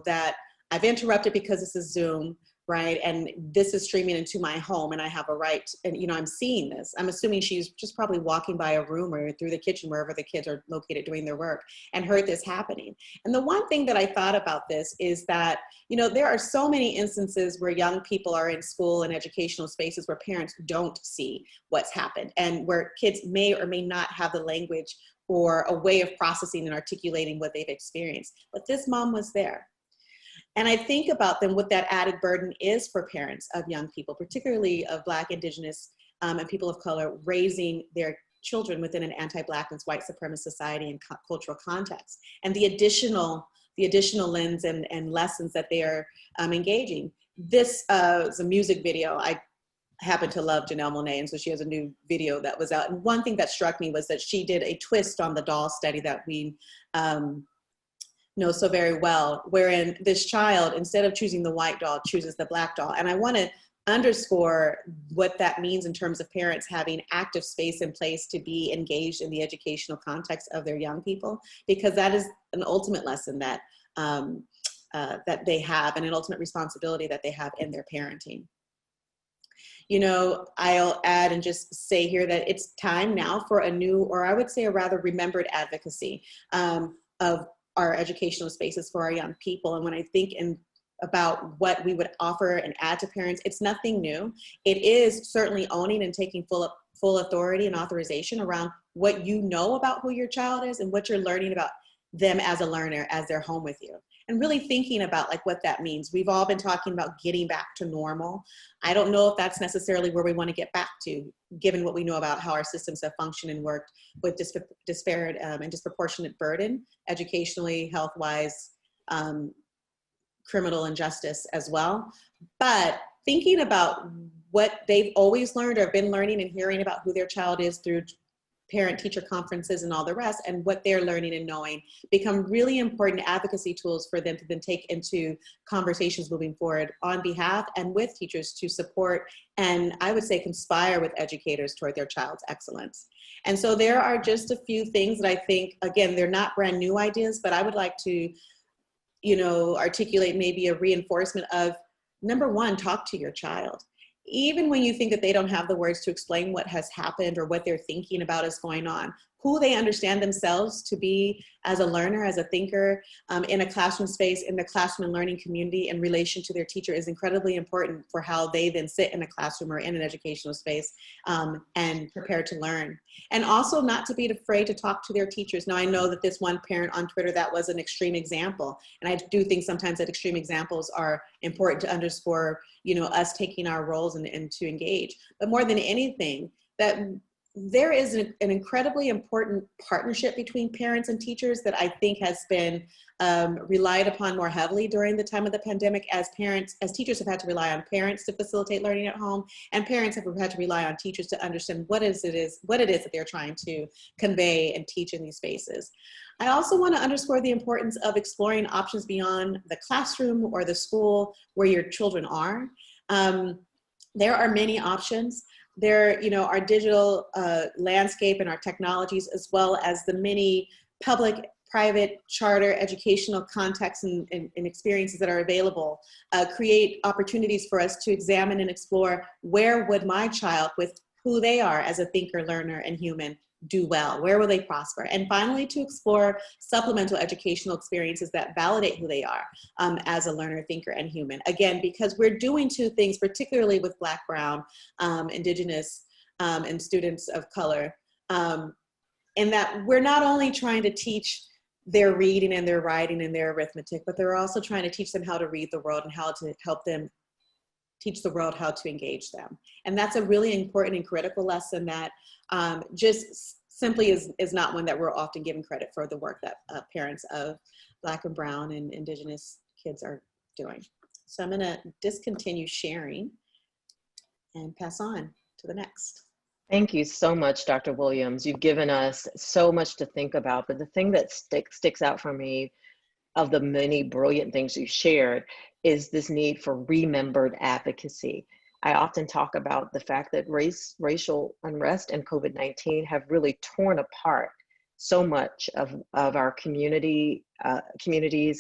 [SPEAKER 4] that I've interrupted because this is Zoom, right? And this is streaming into my home and I have a right, and I'm seeing this. I'm assuming she's just probably walking by a room or through the kitchen, wherever the kids are located doing their work, and heard this happening. And the one thing that I thought about this is that, there are so many instances where young people are in school and educational spaces where parents don't see what's happened, and where kids may or may not have the language or a way of processing and articulating what they've experienced. But this mom was there. And I think about then what that added burden is for parents of young people, particularly of Black, Indigenous, and people of color, raising their children within an anti-Blackness, white supremacist society and cultural context. And the additional lens and lessons that they are engaging. This is a music video. I happen to love Janelle Monáe, and so she has a new video that was out. And one thing that struck me was that she did a twist on the doll study that we know so very well, wherein this child, instead of choosing the white doll, chooses the Black doll. And I want to underscore what that means in terms of parents having active space in place to be engaged in the educational context of their young people, because that is an ultimate lesson that that they have, and an ultimate responsibility that they have in their parenting. I'll add and just say here that it's time now for a new, or I would say a rather remembered advocacy of our educational spaces for our young people. And when I think about what we would offer and add to parents, it's nothing new. It is certainly owning and taking full authority and authorization around what you know about who your child is and what you're learning about them as a learner as they're home with you. And really thinking about what that means. We've all been talking about getting back to normal. I don't know if that's necessarily where we want to get back to, given what we know about how our systems have functioned and worked with disparate and disproportionate burden, educationally, health-wise, criminal injustice as well. But thinking about what they've always learned or been learning and hearing about who their child is through parent-teacher conferences and all the rest, and what they're learning and knowing, become really important advocacy tools for them to then take into conversations moving forward on behalf and with teachers to support and, I would say, conspire with educators toward their child's excellence. And so there are just a few things that I think, again, they're not brand new ideas, but I would like to, articulate maybe a reinforcement of, number one, talk to your child. Even when you think that they don't have the words to explain what has happened or what they're thinking about is going on, who they understand themselves to be as a learner, as a thinker, in a classroom space, in the classroom and learning community in relation to their teacher is incredibly important for how they then sit in a classroom or in an educational space and prepare to learn. And also not to be afraid to talk to their teachers. Now, I know that this one parent on Twitter, that was an extreme example. And I do think sometimes that extreme examples are important to underscore, us taking our roles and to engage. But more than anything, that there is an incredibly important partnership between parents and teachers that I think has been relied upon more heavily during the time of the pandemic, as teachers have had to rely on parents to facilitate learning at home, and parents have had to rely on teachers to understand what it is that they're trying to convey and teach in these spaces. I also want to underscore the importance of exploring options beyond the classroom or the school where your children are. There are many options. There, our digital landscape and our technologies, as well as the many public, private, charter educational contexts and experiences that are available, create opportunities for us to examine and explore where would my child, with who they are as a thinker, learner, and human, do well? Where will they prosper? And finally, to explore supplemental educational experiences that validate who they are as a learner, thinker, and human. Again, because we're doing two things, particularly with Black, Brown, Indigenous, and students of color, in that we're not only trying to teach their reading and their writing and their arithmetic, but they're also trying to teach them how to read the world and how to help them teach the world how to engage them. And that's a really important and critical lesson that just simply is not one that we're often given credit for, the work that parents of Black and Brown and Indigenous kids are doing. So I'm gonna discontinue sharing and pass on to the next.
[SPEAKER 2] Thank you so much, Dr. Williams. You've given us so much to think about, but the thing that sticks out for me of the many brilliant things you shared is this need for remembered advocacy. I often talk about the fact that racial unrest and COVID-19 have really torn apart so much of our communities,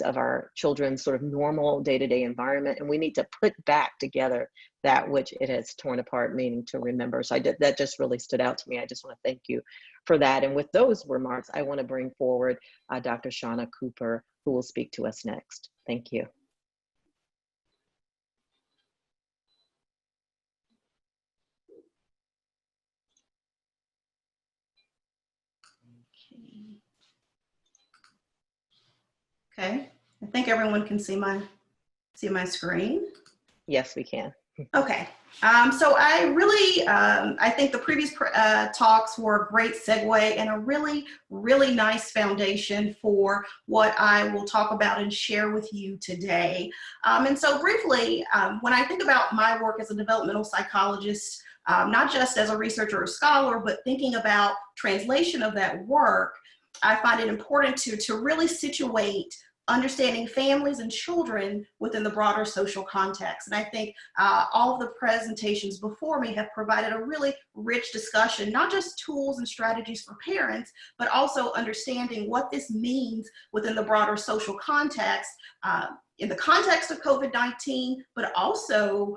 [SPEAKER 2] of our children's sort of normal day-to-day environment, and we need to put back together that which it has torn apart, meaning to remember. So that just really stood out to me. I just want to thank you for that. And with those remarks, I want to bring forward Dr. Shauna Cooper, who will speak to us next. Thank you.
[SPEAKER 6] Okay, I think everyone can see my screen.
[SPEAKER 2] Yes, we can.
[SPEAKER 6] Okay, so I really, I think the previous talks were a great segue and a really, really nice foundation for what I will talk about and share with you today. And so briefly, when I think about my work as a developmental psychologist, not just as a researcher or scholar, but thinking about translation of that work, I find it important to really situate understanding families and children within the broader social context. And I think all of the presentations before me have provided a really rich discussion, not just tools and strategies for parents, but also understanding what this means within the broader social context, in the context of COVID-19, but also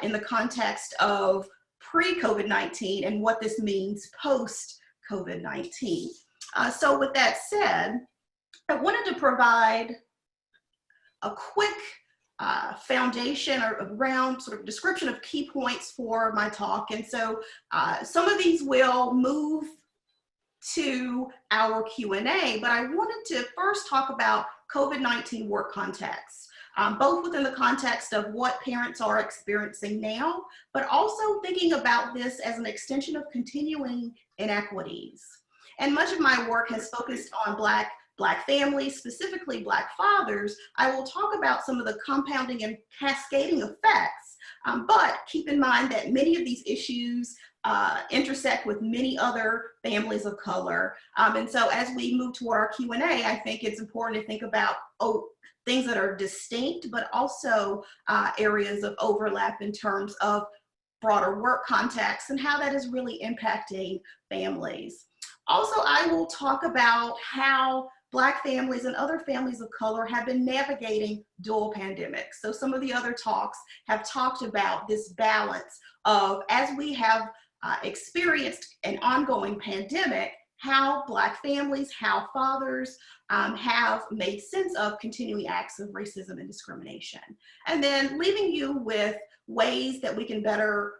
[SPEAKER 6] in the context of pre-COVID-19 and what this means post-COVID-19. So with that said, I wanted to provide a quick foundation around sort of description of key points for my talk. And so some of these will move to our Q&A, but I wanted to first talk about COVID-19 work context, both within the context of what parents are experiencing now, but also thinking about this as an extension of continuing inequities. And much of my work has focused on Black families, specifically Black fathers. I will talk about some of the compounding and cascading effects, but keep in mind that many of these issues intersect with many other families of color. And so as we move toward our Q&A, I think it's important to think about things that are distinct, but also areas of overlap in terms of broader work context and how that is really impacting families. Also, I will talk about how Black families and other families of color have been navigating dual pandemics. So some of the other talks have talked about this balance of, as we have experienced an ongoing pandemic, how Black families, how fathers have made sense of continuing acts of racism and discrimination. And then leaving you with ways that we can better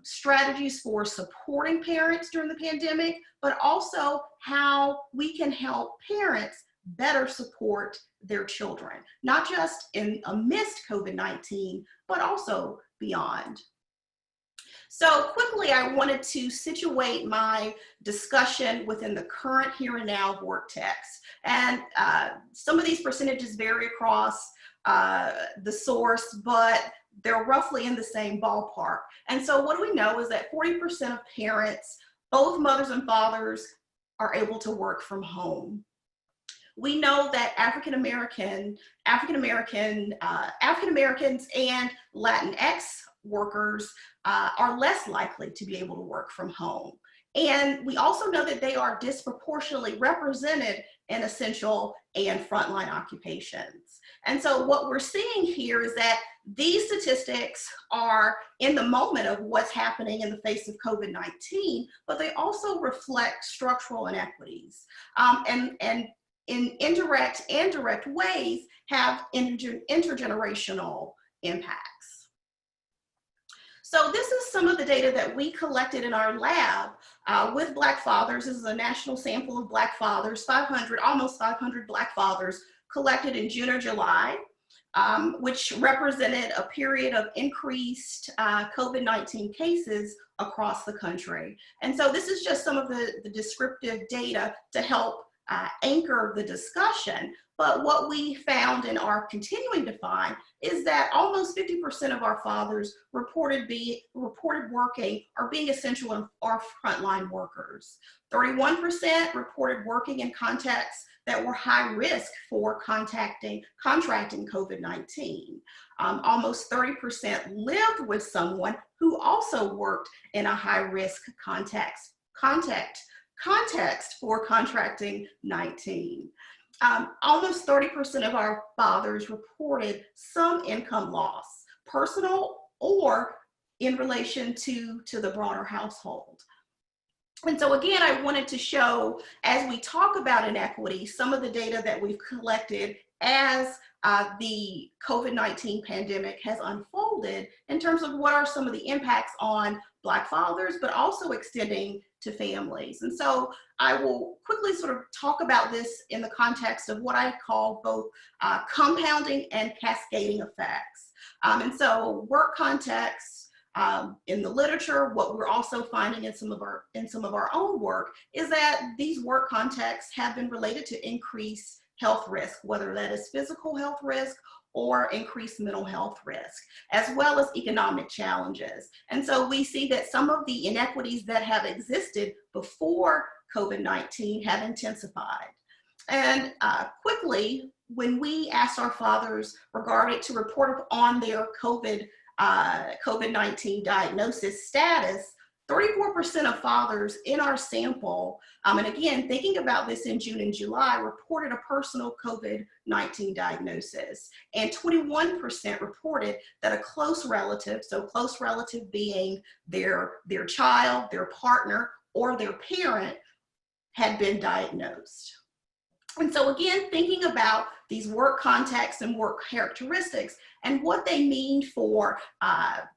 [SPEAKER 6] strategies for supporting parents during the pandemic, but also how we can help parents better support their children, not just amidst COVID-19, but also beyond. So quickly, I wanted to situate my discussion within the current here and now vortex. And some of these percentages vary across the source, but they're roughly in the same ballpark. And so what we know is that 40% of parents, both mothers and fathers, are able to work from home. We know that African Americans and Latinx workers are less likely to be able to work from home. And we also know that they are disproportionately represented in essential and frontline occupations. And so what we're seeing here is that these statistics are in the moment of what's happening in the face of COVID-19, but they also reflect structural inequities and in indirect and direct ways have intergenerational impacts. So this is some of the data that we collected in our lab with Black fathers. This is a national sample of Black fathers, almost 500 Black fathers collected in June or July, which represented a period of increased COVID-19 cases across the country. And so this is just some of the descriptive data to help anchor the discussion. But what we found and are continuing to find is that almost 50% of our fathers reported working or being essential or frontline workers. 31% reported working in contexts that were high risk for contracting COVID-19. Almost 30% lived with someone who also worked in a high risk context for contracting 19. Almost 30% of our fathers reported some income loss, personal or in relation to the broader household. And so again, I wanted to show, as we talk about inequity, some of the data that we've collected as the COVID-19 pandemic has unfolded in terms of what are some of the impacts on Black fathers, but also extending to families. And so I will quickly sort of talk about this in the context of what I call both compounding and cascading effects. And so work context in the literature, what we're also finding in some of our own work is that these work contexts have been related to increased health risk, whether that is physical health risk or increased mental health risk, as well as economic challenges. And so we see that some of the inequities that have existed before COVID-19 have intensified. And quickly, when we asked our fathers regarding to report on their COVID-19 diagnosis status, 34% of fathers in our sample, and again, thinking about this in June and July, reported a personal COVID-19 diagnosis. And 21% reported that a close relative, so close relative being their child, their partner, or their parent, had been diagnosed. And so again, thinking about these work contexts and work characteristics and what they mean for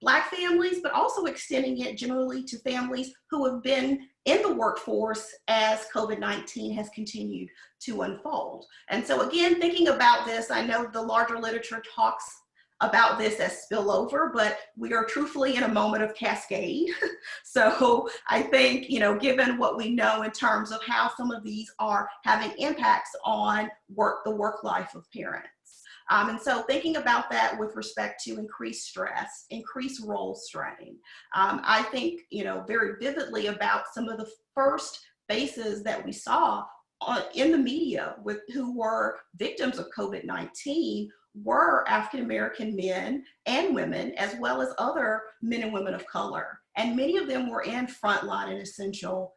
[SPEAKER 6] Black families, but also extending it generally to families who have been in the workforce as COVID-19 has continued to unfold. And so again, thinking about this, I know the larger literature talks about this as spillover, but we are truthfully in a moment of cascade. So I think, given what we know in terms of how some of these are having impacts on the work life of parents. And so thinking about that with respect to increased stress, increased role strain, I think, very vividly about some of the first faces that we saw in the media who were victims of COVID-19 were African-American men and women, as well as other men and women of color. And many of them were in frontline and essential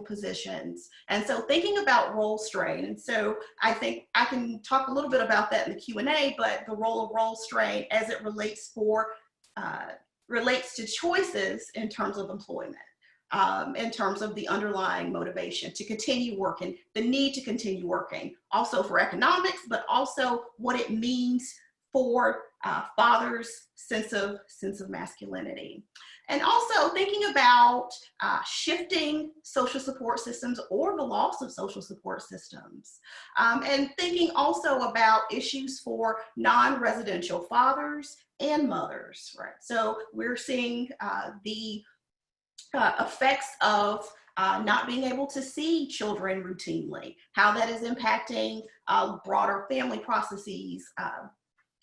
[SPEAKER 6] positions. And so thinking about role strain, and so I think I can talk a little bit about that in the Q&A, but the role of role strain as it relates to choices in terms of employment. In terms of the underlying motivation to continue working, the need to continue working, also for economics, but also what it means for fathers' sense of masculinity. And also thinking about shifting social support systems or the loss of social support systems. And thinking also about issues for non-residential fathers and mothers, right? So we're seeing the effects of not being able to see children routinely, how that is impacting broader family processes,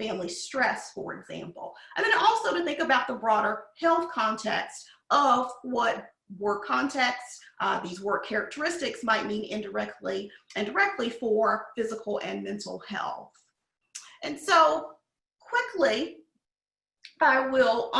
[SPEAKER 6] family stress, for example. And then also to think about the broader health context of what work contexts, these work characteristics might mean indirectly and directly for physical and mental health. And so quickly, I will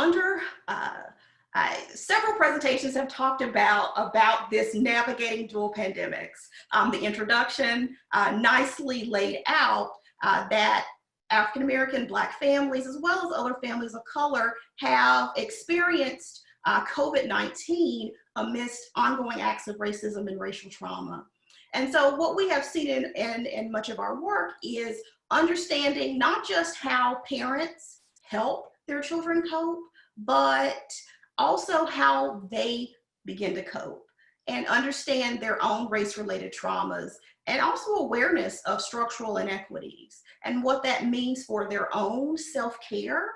[SPEAKER 6] several presentations have talked about this navigating dual pandemics. The introduction nicely laid out that African-American Black families, as well as other families of color, have experienced COVID-19 amidst ongoing acts of racism and racial trauma. And so what we have seen in much of our work is understanding not just how parents help their children cope, but also how they begin to cope and understand their own race-related traumas, and also awareness of structural inequities and what that means for their own self-care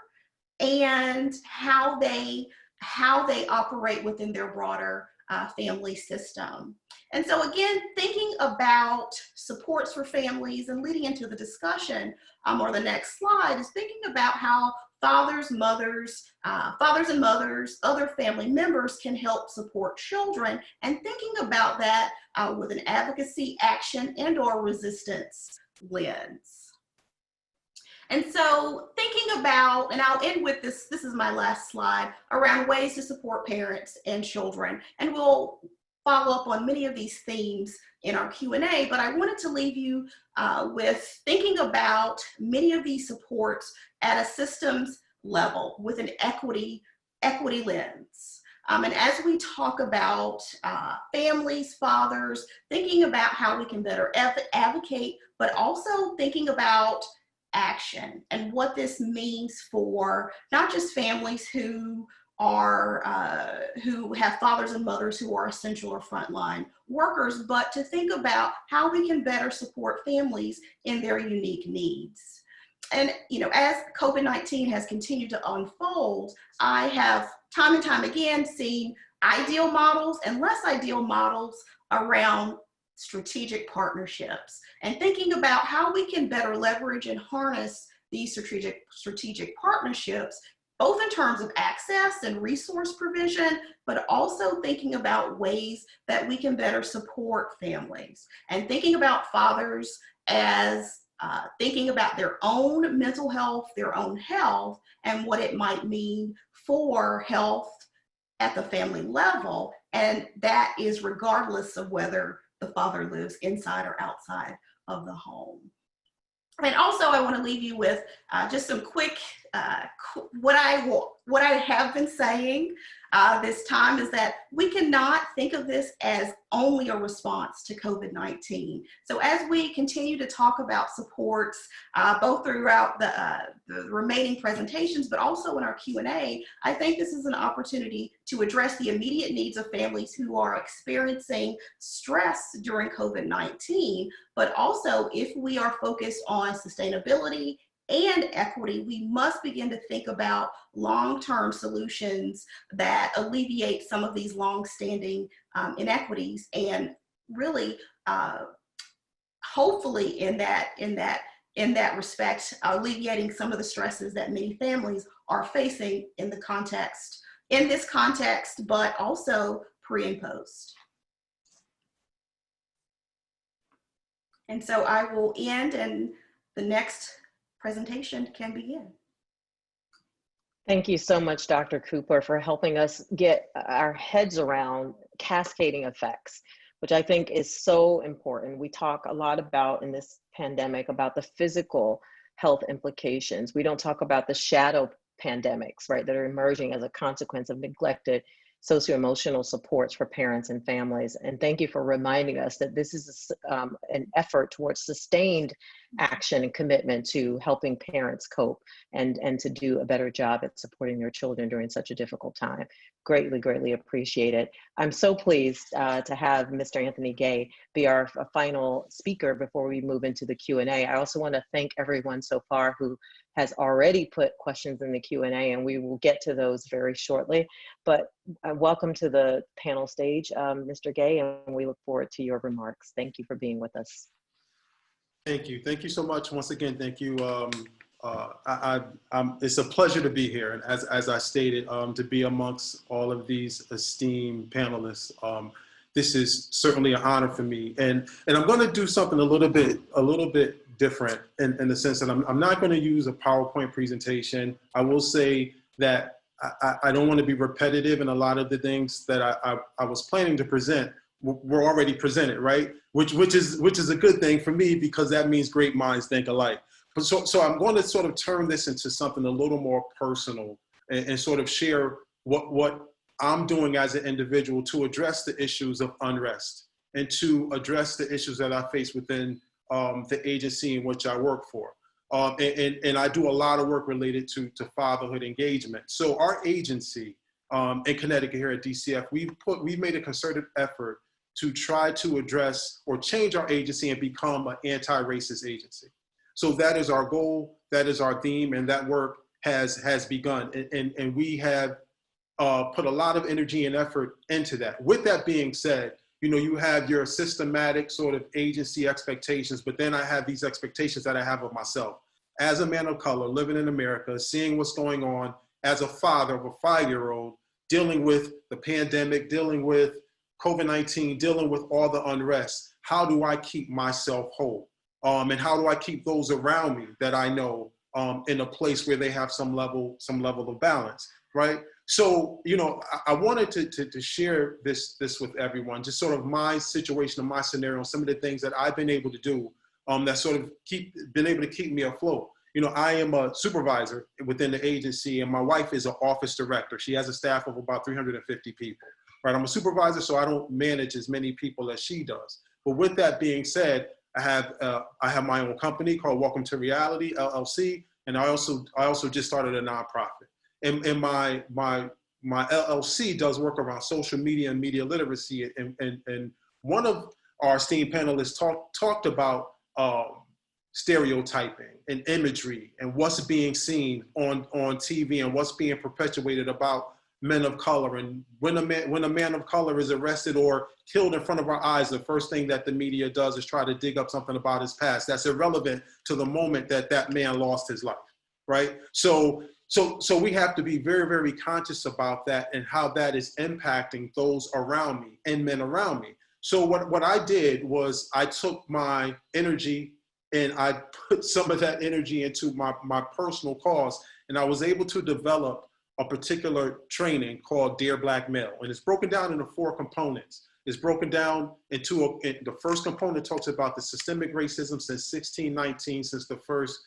[SPEAKER 6] and how they operate within their broader family system. And so again, thinking about supports for families and leading into the discussion, or the next slide, is thinking about how fathers and mothers, other family members can help support children, and thinking about that with an advocacy, action, and/or resistance lens. And so thinking about, and I'll end with this is my last slide, around ways to support parents and children. And we'll follow up on many of these themes in our Q&A, but I wanted to leave you with thinking about many of these supports at a systems level with an equity lens. And as we talk about families, fathers, thinking about how we can better advocate, but also thinking about action and what this means for not just families who have fathers and mothers who are essential or frontline workers, but to think about how we can better support families in their unique needs. And as COVID-19 has continued to unfold, I have time and time again seen ideal models and less ideal models around strategic partnerships, and thinking about how we can better leverage and harness these strategic partnerships, both in terms of access and resource provision, but also thinking about ways that we can better support families, and thinking about fathers as thinking about their own mental health, their own health, and what it might mean for health at the family level. And that is regardless of whether the father lives inside or outside of the home. And also I want to leave you with just some quick, what I have been saying this time is that we cannot think of this as only a response to COVID-19. So as we continue to talk about supports, both throughout the remaining presentations, but also in our Q&A, I think this is an opportunity to address the immediate needs of families who are experiencing stress during COVID-19, but also if we are focused on sustainability and equity, we must begin to think about long-term solutions that alleviate some of these long-standing inequities, and really, hopefully, in that respect, alleviating some of the stresses that many families are facing in this context, but also pre and post. And so I will end, and the next presentation can begin.
[SPEAKER 2] Thank you so much, Dr. Cooper, for helping us get our heads around cascading effects, which I think is so important. We talk a lot about in this pandemic about the physical health implications. We don't talk about the shadow pandemics, right, that are emerging as a consequence of neglected socio-emotional supports for parents and families. And thank you for reminding us that this is an effort towards sustained action and commitment to helping parents cope and to do a better job at supporting their children during such a difficult time. Greatly, greatly appreciate it. I'm so pleased to have Mr. Anthony Gay be our final speaker before we move into the Q&A. I also want to thank everyone so far who has already put questions in the Q&A, and we will get to those very shortly. But welcome to the panel stage, Mr. Gay, and we look forward to your remarks. Thank you for being with us.
[SPEAKER 7] Thank you. Thank you so much. Once again, thank you. It's a pleasure to be here. And as I stated, to be amongst all of these esteemed panelists, this is certainly an honor for me. And I'm going to do something a little bit different in the sense that I'm not going to use a PowerPoint presentation. I will say that I don't want to be repetitive, and a lot of the things that I was planning to present were already presented, right? Which is a good thing for me, because that means great minds think alike. But so I'm going to sort of turn this into something a little more personal and sort of share what I'm doing as an individual to address the issues of unrest and to address the issues that I face within the agency in which I work for. And I do a lot of work related to fatherhood engagement. So our agency in Connecticut here at DCF, we've made a concerted effort to try to address or change our agency and become an anti-racist agency. So that is our goal, that is our theme, and that work has begun. And we have put a lot of energy and effort into that. With that being said, you know, you have your systematic sort of agency expectations, but then I have these expectations that I have of myself. As a man of color, living in America, seeing what's going on, as a father of a 5-year-old, dealing with the pandemic, dealing with COVID-19, dealing with all the unrest, how do I keep myself whole? And how do I keep those around me that I know in a place where they have some level of balance, right? So, you know, I wanted to share this with everyone, just sort of my situation and my scenario, some of the things that I've been able to do that sort of been able to keep me afloat. You know, I am a supervisor within the agency, and my wife is an office director. She has a staff of about 350 people, right? I'm a supervisor, so I don't manage as many people as she does. But with that being said, I have my own company called Welcome to Reality, LLC, and I also just started a nonprofit. And my LLC does work around social media and media literacy. And one of our esteemed panelists talked about stereotyping and imagery and what's being seen on TV and what's being perpetuated about men of color. And when a man of color is arrested or killed in front of our eyes, the first thing that the media does is try to dig up something about his past that's irrelevant to the moment that man lost his life, right? So we have to be very, very conscious about that and how that is impacting those around me and men around me. So what I did was I took my energy and I put some of that energy into my personal cause, and I was able to develop a particular training called Dear Black Male. And it's broken down into 4 components. It's broken down into the first component talks about the systemic racism since 1619, since the first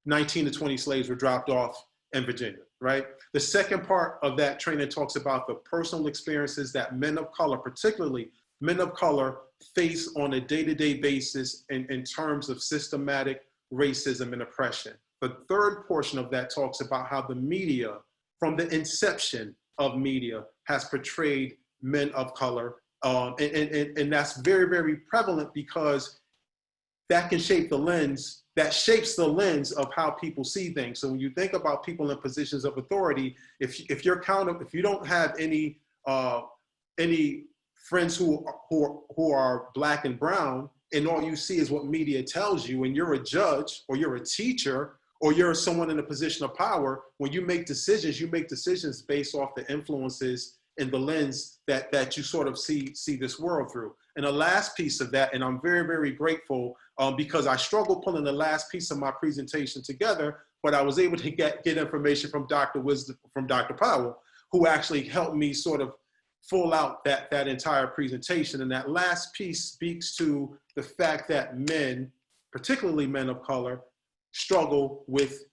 [SPEAKER 7] 19 to 20 slaves were dropped off in Virginia, right? The second part of that training talks about the personal experiences that men of color, particularly men of color, face on a day-to-day basis in terms of systematic racism and oppression. The third portion of that talks about how the media, from the inception of media, has portrayed men of color. And that's very, very prevalent because that can shape the lens, that shapes the lens of how people see things. So when you think about people in positions of authority, if you don't have any friends who are Black and brown, and all you see is what media tells you, and you're a judge or you're a teacher or you're someone in a position of power, when you make decisions based off the influences and the lens that you sort of see this world through. And the last piece of that, and I'm very, very grateful because I struggled pulling the last piece of my presentation together, but I was able to get information from Dr. Powell, who actually helped me sort of full out that entire presentation. And that last piece speaks to the fact that men, particularly men of color, struggle with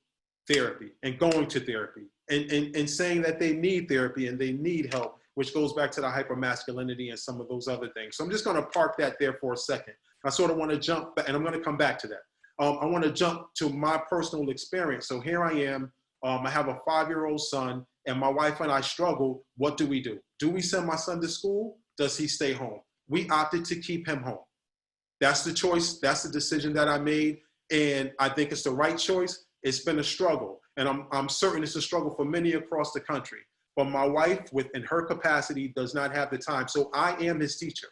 [SPEAKER 7] therapy and going to therapy and saying that they need therapy and they need help, which goes back to the hypermasculinity and some of those other things. So I'm just going to park that there for a second. I sort of want to jump, and I'm going to come back to that. I want to jump to my personal experience. So here I am. I have a 5-year-old son, and my wife and I struggle. What do we do? Do we send my son to school? Does he stay home? We opted to keep him home. That's the choice. That's the decision that I made. And I think it's the right choice. It's been a struggle. And I'm certain it's a struggle for many across the country. But my wife, within her capacity, does not have the time. So I am his teacher.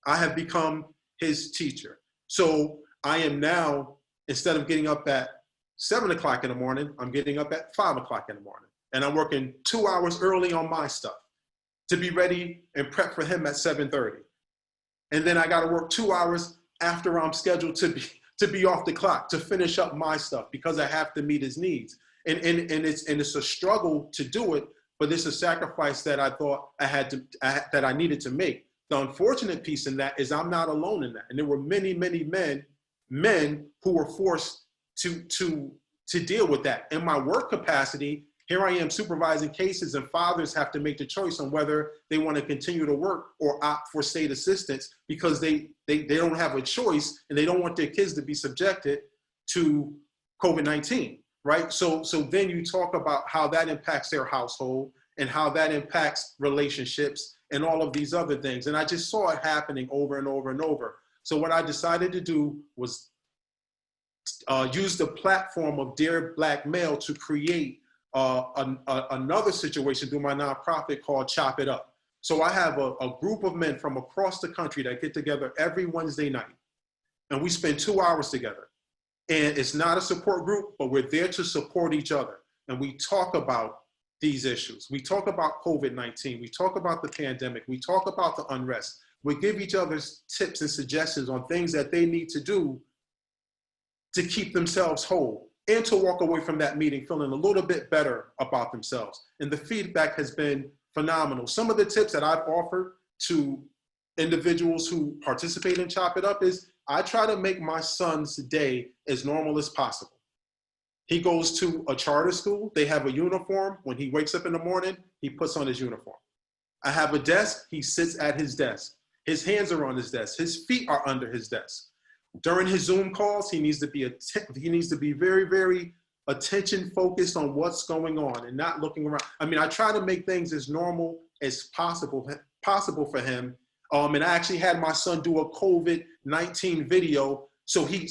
[SPEAKER 7] I have become his teacher. So I am now, instead of getting up at 7 o'clock in the morning, I'm getting up at 5 o'clock in the morning. And I'm working 2 hours early on my stuff to be ready and prep for him at 7:30. And then I got to work 2 hours after I'm scheduled to be off the clock to finish up my stuff because I have to meet his needs. And it's a struggle to do it, but it's a sacrifice that I thought that I needed to make. The unfortunate piece in that is I'm not alone in that. And there were many, many men who were forced to deal with that. In my work capacity, here I am supervising cases, and fathers have to make the choice on whether they want to continue to work or opt for state assistance because they don't have a choice and they don't want their kids to be subjected to COVID-19, right? So then you talk about how that impacts their household and how that impacts relationships and all of these other things. And I just saw it happening over and over and over. So what I decided to do was use the platform of Dear Black Male to create another situation through my nonprofit called Chop It Up. So I have a group of men from across the country that get together every Wednesday night, and we spend 2 hours together. And it's not a support group, but we're there to support each other. And we talk about these issues. We talk about COVID-19. We talk about the pandemic. We talk about the unrest. We give each other tips and suggestions on things that they need to do to keep themselves whole and to walk away from that meeting feeling a little bit better about themselves. And the feedback has been phenomenal. Some of the tips that I've offered to individuals who participate in Chop It Up is I try to make my son's day as normal as possible. He goes to a charter school. They have a uniform. When he wakes up in the morning, he puts on his uniform. I have a desk. He sits at his desk. His hands are on his desk. His feet are under his desk. During his Zoom calls, he needs to be very, very attention focused on what's going on and not looking around. I mean, I try to make things as normal as possible for him. And I actually had my son do a COVID-19 video. So he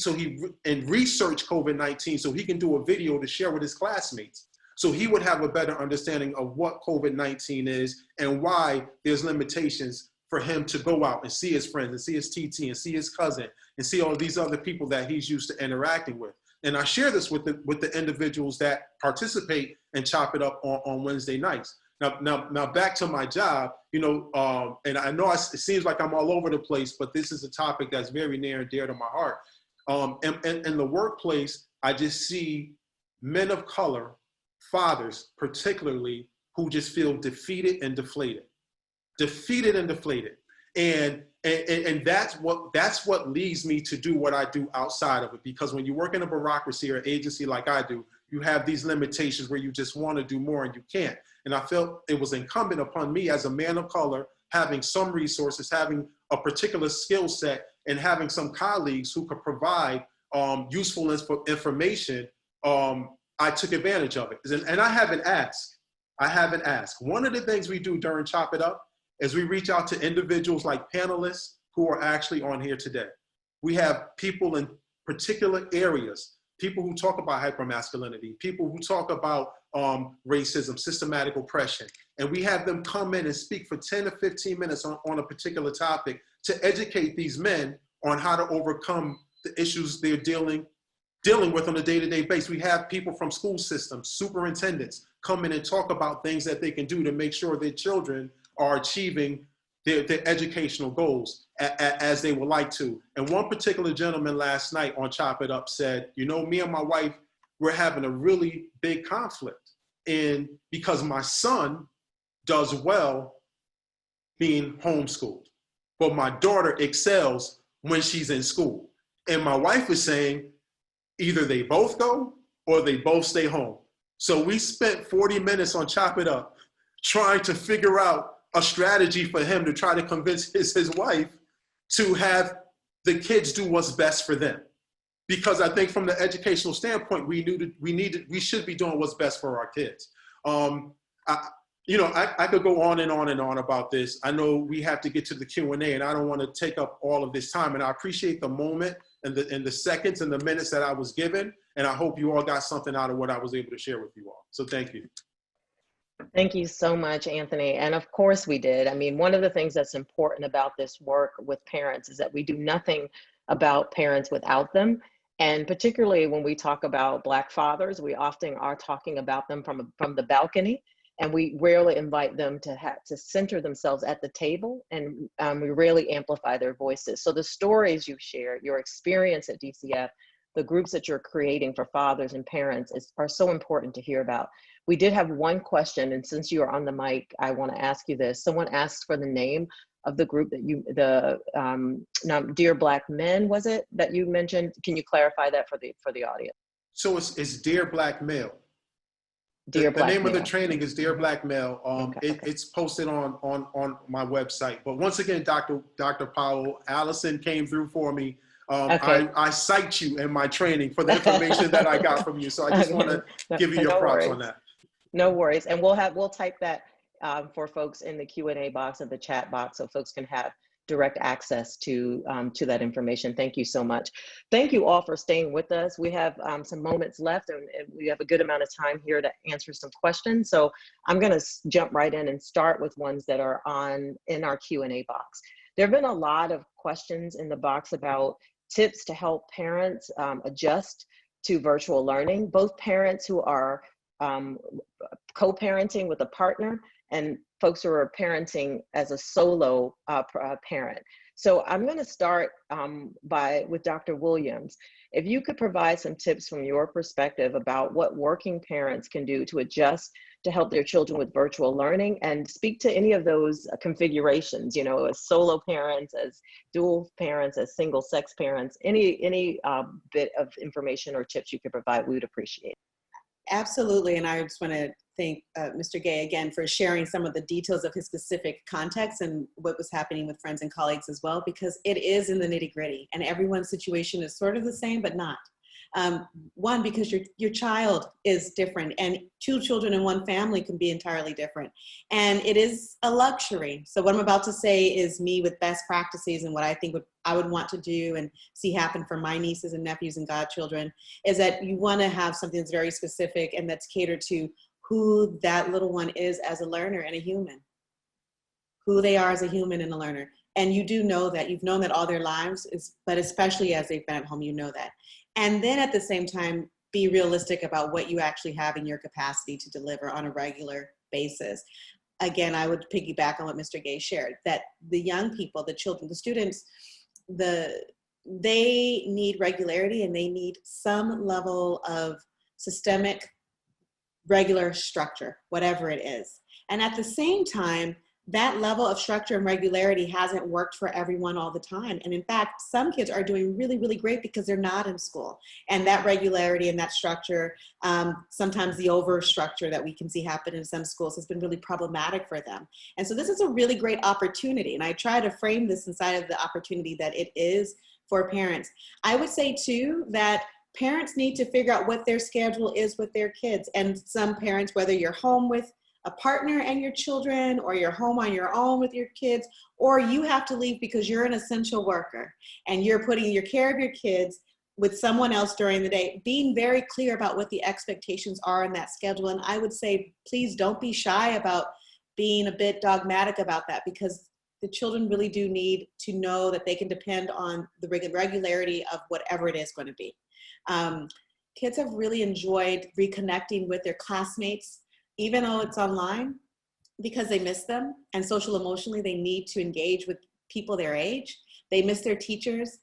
[SPEAKER 7] research COVID-19 so he can do a video to share with his classmates. So he would have a better understanding of what COVID-19 is and why there's limitations for him to go out and see his friends and see his TT and see his cousin and see all these other people that he's used to interacting with. And I share this with the individuals that participate and Chop It Up on Wednesday nights. Now back to my job, and I know it seems like I'm all over the place, but this is a topic that's very near and dear to my heart. In the workplace, I just see men of color, fathers particularly, who just feel defeated and deflated. And that's what leads me to do what I do outside of it. Because when you work in a bureaucracy or agency like I do, you have these limitations where you just want to do more and you can't. And I felt it was incumbent upon me as a man of color, having some resources, having a particular skill set, and having some colleagues who could provide useful information. I took advantage of it. And I haven't asked. One of the things we do during Chop It Up is we reach out to individuals like panelists who are actually on here today. We have people in particular areas, people who talk about hypermasculinity, people who talk about racism, systematic oppression, and we have them come in and speak for 10 to 15 minutes on a particular topic to educate these men on how to overcome the issues they're dealing with on a day-to-day basis. We have people from school systems, superintendents, come in and talk about things that they can do to make sure their children are achieving their educational goals as they would like to. And one particular gentleman last night on Chop It Up said, me and my wife, we're having a really big conflict. And because my son does well being homeschooled, but my daughter excels when she's in school. And my wife is saying, either they both go or they both stay home. So we spent 40 minutes on Chop It Up trying to figure out a strategy for him to try to convince his wife to have the kids do what's best for them. because I think from the educational standpoint, we should be doing what's best for our kids. I could go on and on and on about this. I know we have to get to the Q&A, and I don't want to take up all of this time. And I appreciate the moment and the seconds and the minutes that I was given. And I hope you all got something out of what I was able to share with you all. So thank you.
[SPEAKER 2] Thank you so much, Anthony. And of course we did. I mean, one of the things that's important about this work with parents is that we do nothing about parents without them. And particularly when we talk about Black fathers, we often are talking about them from the balcony, and we rarely invite them to center themselves at the table, and we rarely amplify their voices. So the stories you share, your experience at DCF, the groups that you're creating for fathers and parents are so important to hear about. We did have one question, and since you are on the mic, I want to ask you this. Someone asked for the name of the group that Dear Black Men, was it, that you mentioned? Can you clarify that for the audience?
[SPEAKER 7] So it's Dear Black Male.
[SPEAKER 2] Dear Black
[SPEAKER 7] the name
[SPEAKER 2] Male.
[SPEAKER 7] of the training is Dear Black Male.
[SPEAKER 2] Okay.
[SPEAKER 7] It's posted on my website. But once again, Dr. Powell, Allison came through for me.
[SPEAKER 2] Okay.
[SPEAKER 7] I cite you in my training for the information that I got from you. So I just want to give you your props on that.
[SPEAKER 2] No worries. And we'll type that for folks in the Q&A box of the chat box, so folks can have direct access to that information. Thank you so much. Thank you all for staying with us. We have some moments left, and we have a good amount of time here to answer some questions. So I'm going to jump right in and start with ones that are in our Q&A box. There have been a lot of questions in the box about tips to help parents adjust to virtual learning, both parents who are co-parenting with a partner and folks who are parenting as a solo parent. So I'm going to start with Dr. Williams. If you could provide some tips from your perspective about what working parents can do to adjust to help their children with virtual learning, and speak to any of those configurations, as solo parents, as dual parents, as single sex parents, any bit of information or tips you could provide, we would appreciate.
[SPEAKER 4] Absolutely, and I just want to thank Mr. Gay again for sharing some of the details of his specific context and what was happening with friends and colleagues as well, because it is in the nitty-gritty, and everyone's situation is sort of the same, but not. One, because your child is different, and two children in one family can be entirely different. And it is a luxury. So what I'm about to say is me with best practices and what I think I would want to do and see happen for my nieces and nephews and godchildren, is that you want to have something that's very specific and that's catered to who that little one is as a learner and a human, who they are as a human and a learner. And you do know that, you've known that all their lives, but especially as they've been at home, you know that. And then at the same time, be realistic about what you actually have in your capacity to deliver on a regular basis. Again, I would piggyback on what Mr. Gay shared, that the young people, the children, the students, they need regularity, and they need some level of systemic, regular structure, whatever it is. And at the same time, that level of structure and regularity hasn't worked for everyone all the time. And in fact, some kids are doing really, really great because they're not in school. And that regularity and that structure, sometimes the overstructure that we can see happen in some schools, has been really problematic for them. And so this is a really great opportunity. And I try to frame this inside of the opportunity that it is for parents. I would say too, that parents need to figure out what their schedule is with their kids. And some parents, whether you're home with a partner and your children, or you're home on your own with your kids, or you have to leave because you're an essential worker and you're putting your care of your kids with someone else during the day, being very clear about what the expectations are in that schedule. And I would say, please don't be shy about being a bit dogmatic about that, because the children really do need to know that they can depend on the regularity of whatever it is going to be. Kids have really enjoyed reconnecting with their classmates, even though it's online, because they miss them, and social emotionally they need to engage with people their age. They miss their teachers.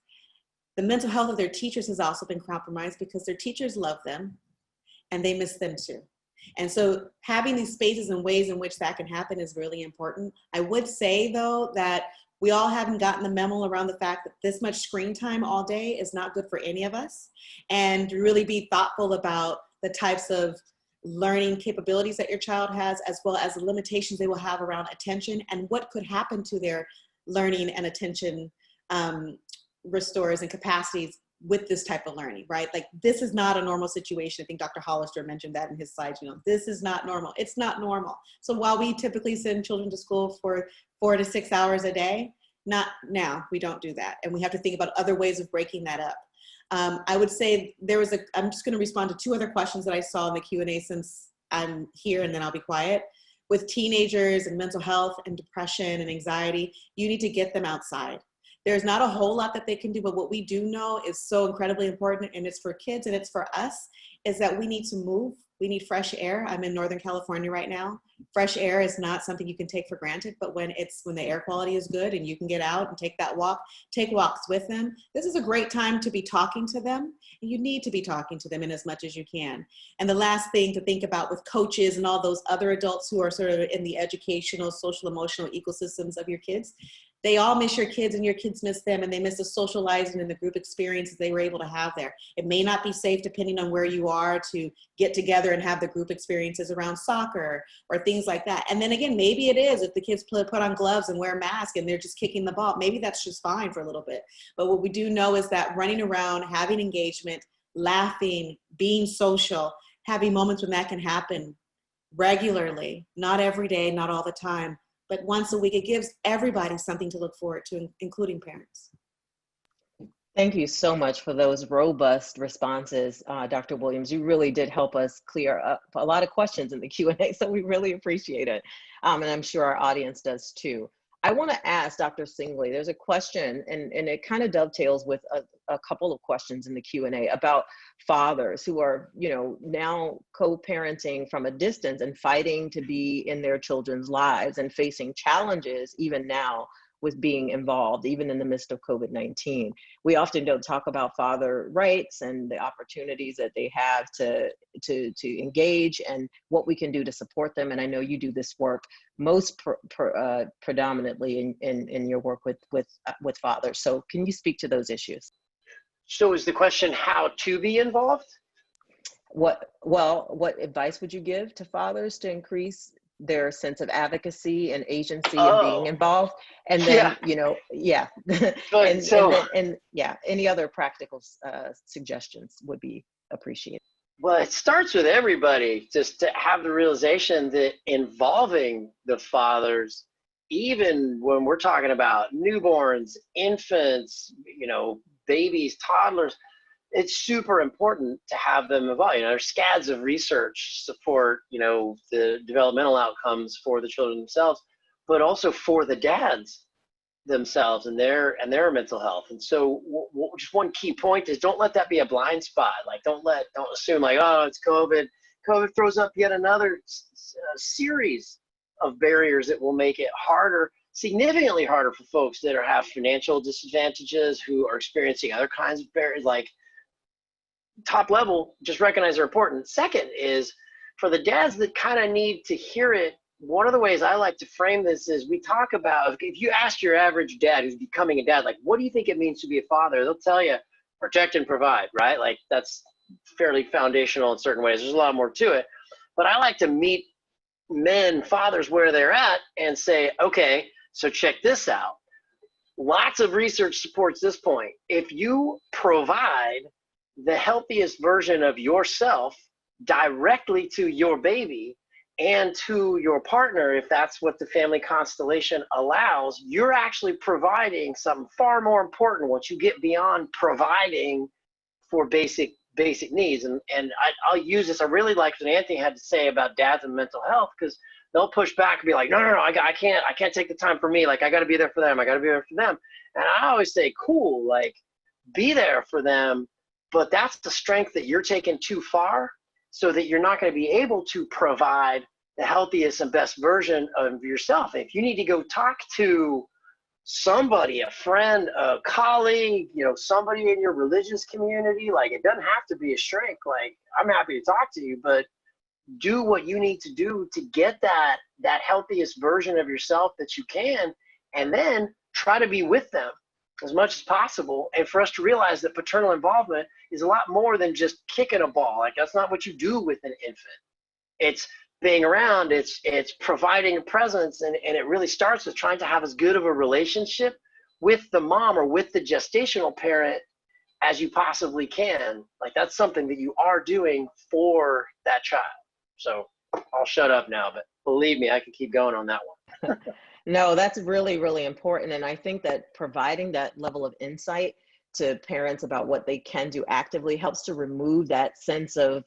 [SPEAKER 4] The mental health of their teachers has also been compromised because their teachers love them and they miss them too. And so having these spaces and ways in which that can happen is really important. I would say though that we all haven't gotten the memo around the fact that this much screen time all day is not good for any of us, and really be thoughtful about the types of learning capabilities that your child has, as well as the limitations they will have around attention and what could happen to their learning and attention restores and capacities with this type of learning, right? Like, this is not a normal situation. I think Dr. Hollister mentioned that in his slides, this is not normal. It's not normal. So while we typically send children to school for 4 to 6 hours a day, not now, we don't do that. And we have to think about other ways of breaking that up. I would say I'm just gonna respond to 2 other questions that I saw in the Q&A since I'm here, and then I'll be quiet. With teenagers and mental health and depression and anxiety, you need to get them outside. There's not a whole lot that they can do, but what we do know is so incredibly important, and it's for kids and it's for us, is that we need to move. We need fresh air. I'm in Northern California right now. Fresh air is not something you can take for granted, but when the air quality is good and you can get out and take that walk, take walks with them. This is a great time to be talking to them, and you need to be talking to them in as much as you can. And the last thing to think about with coaches and all those other adults who are sort of in the educational, social, emotional ecosystems of your kids, they all miss your kids and your kids miss them, and they miss the socializing and the group experiences they were able to have there. It may not be safe, depending on where you are, to get together and have the group experiences around soccer or things like that. And then again, maybe it is if the kids put on gloves and wear a mask and they're just kicking the ball, maybe that's just fine for a little bit. But what we do know is that running around, having engagement, laughing, being social, having moments when that can happen regularly, not every day, not all the time, but once a week, it gives everybody something to look forward to, including parents.
[SPEAKER 2] Thank you so much for those robust responses, Dr. Williams. You really did help us clear up a lot of questions in the Q&A, so we really appreciate it. And I'm sure our audience does too. I want to ask Dr. Singley, there's a question, and it kind of dovetails with a couple of questions in the Q&A about fathers who are, now co-parenting from a distance and fighting to be in their children's lives and facing challenges even now with being involved, even in the midst of COVID-19. We often don't talk about father rights and the opportunities that they have to engage and what we can do to support them. And I know you do this work most predominantly in your work with fathers. So can you speak to those issues?
[SPEAKER 5] So is the question how to be involved?
[SPEAKER 2] What advice would you give to fathers to increase their sense of advocacy and agency and being involved? And then, any other practical suggestions would be appreciated.
[SPEAKER 5] Well, it starts with everybody, just to have the realization that involving the fathers, even when we're talking about newborns, infants, babies, toddlers, it's super important to have them involved. There's scads of research support, the developmental outcomes for the children themselves, but also for the dads themselves and their mental health. And so just one key point is don't let that be a blind spot. Like, don't assume like, oh, it's COVID. COVID throws up yet another series of barriers that will make it harder, significantly harder for folks that have financial disadvantages, who are experiencing other kinds of barriers. Like, top level, just recognize they're important. Second is for the dads that kind of need to hear it. One of the ways I like to frame this is we talk about, if you ask your average dad who's becoming a dad, like, what do you think it means to be a father? They'll tell you protect and provide, right? Like, that's fairly foundational in certain ways. There's a lot more to it, but I like to meet fathers where they're at and say, okay, so check this out. Lots of research supports this point. If you provide the healthiest version of yourself directly to your baby and to your partner, if that's what the family constellation allows, you're actually providing something far more important once you get beyond providing for basic needs. And I'll use this. I really like what Anthony had to say about dads and mental health, because they'll push back and be like, no, I can't take the time for me. Like, I got to be there for them. I got to be there for them. And I always say, cool, like, be there for them. But that's the strength that you're taking too far, so that you're not going to be able to provide the healthiest and best version of yourself. If you need to go talk to somebody, a friend, a colleague, somebody in your religious community, like, it doesn't have to be a shrink. Like, I'm happy to talk to you, but do what you need to do to get that healthiest version of yourself that you can, and then try to be with them as much as possible. And for us to realize that paternal involvement is a lot more than just kicking a ball. Like, that's not what you do with an infant. It's being around, it's providing a presence, and it really starts with trying to have as good of a relationship with the mom or with the gestational parent as you possibly can, like that's something that you are doing for that child. So I'll shut up now, but believe me, I can keep going on that one.
[SPEAKER 2] No, that's really, really important. And I think that providing that level of insight to parents about what they can do actively helps to remove that sense of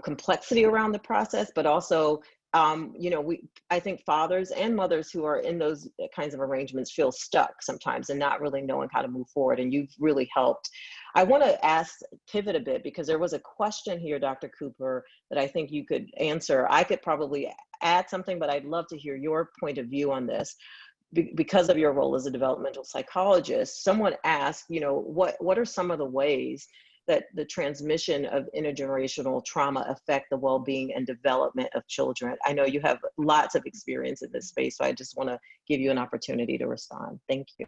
[SPEAKER 2] complexity around the process, but also, I think fathers and mothers who are in those kinds of arrangements feel stuck sometimes and not really knowing how to move forward. And you've really helped. I want to pivot a bit, because there was a question here, Dr. Cooper, that I think you could answer. I could probably add something, but I'd love to hear your point of view on this. Because of your role as a developmental psychologist, someone asked, what are some of the ways that the transmission of intergenerational trauma affect the well-being and development of children? I know you have lots of experience in this space, so I just want to give you an opportunity to respond. Thank you.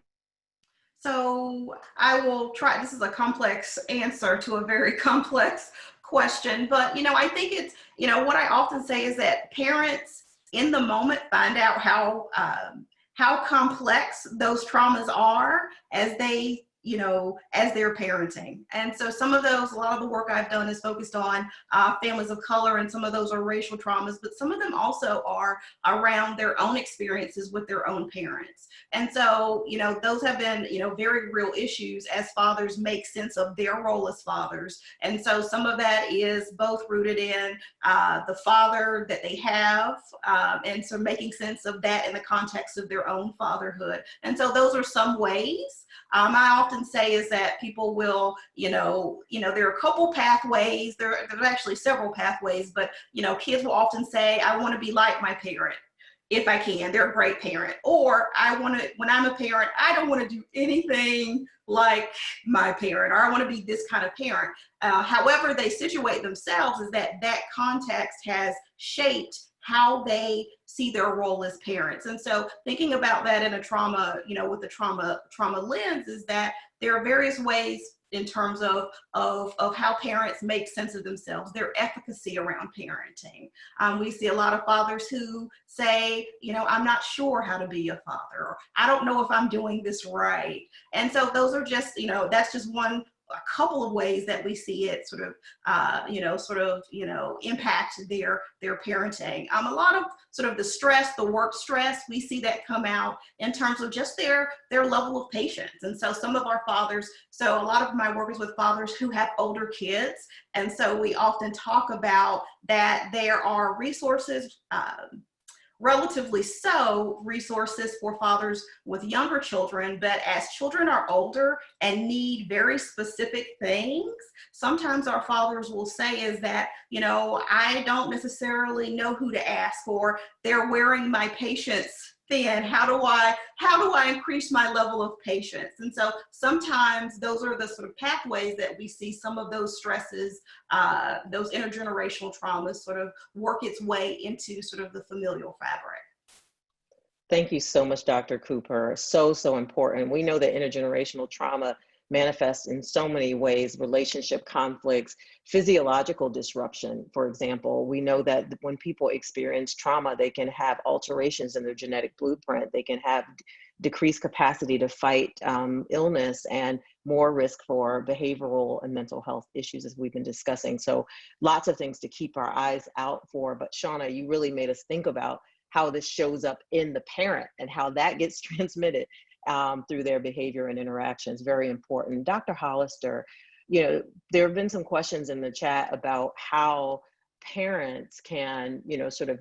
[SPEAKER 6] So I will try, this is a complex answer to a very complex question, but, I think it's, what I often say is that parents in the moment find out how complex those traumas are as they, as they're parenting. And so some of those, a lot of the work I've done is focused on families of color, and some of those are racial traumas, but some of them also are around their own experiences with their own parents. And so, those have been, very real issues as fathers make sense of their role as fathers. And so some of that is both rooted in the father that they have, and so making sense of that in the context of their own fatherhood. And so those are some ways. I often say is that people will, there are a couple pathways, there's actually several pathways, but, kids will often say, I want to be like my parent if I can. They're a great parent. Or when I'm a parent, I don't want to do anything like my parent, or I want to be this kind of parent. However they situate themselves is that context has shaped how they see their role as parents. And so thinking about that in a trauma, with the trauma lens, is that there are various ways in terms of how parents make sense of themselves, their efficacy around parenting. We see a lot of fathers who say, I'm not sure how to be a father, or I don't know if I'm doing this right. And so those are just, that's just a couple of ways that we see it impact their parenting. A lot of sort of the stress, the work stress, we see that come out in terms of just their level of patience. And so some of our fathers, so a lot of my work is with fathers who have older kids. And so we often talk about that there are resources, relatively so resources for fathers with younger children, but as children are older and need very specific things, sometimes our fathers will say is that, I don't necessarily know who to ask, or they're wearing my patience thin. How do I increase my level of patience? And so sometimes those are the sort of pathways that we see some of those stresses, those intergenerational traumas sort of work its way into sort of the familial fabric.
[SPEAKER 2] Thank you so much, Dr. Cooper. So important. We know that intergenerational trauma manifests in so many ways: relationship conflicts, physiological disruption. For example, we know that when people experience trauma, they can have alterations in their genetic blueprint. They can have decreased capacity to fight illness, and more risk for behavioral and mental health issues, as we've been discussing. So lots of things to keep our eyes out for. But Shauna, you really made us think about how this shows up in the parent and how that gets transmitted through their behavior and interactions. Very important. Dr. Hollister, there have been some questions in the chat about how parents can, sort of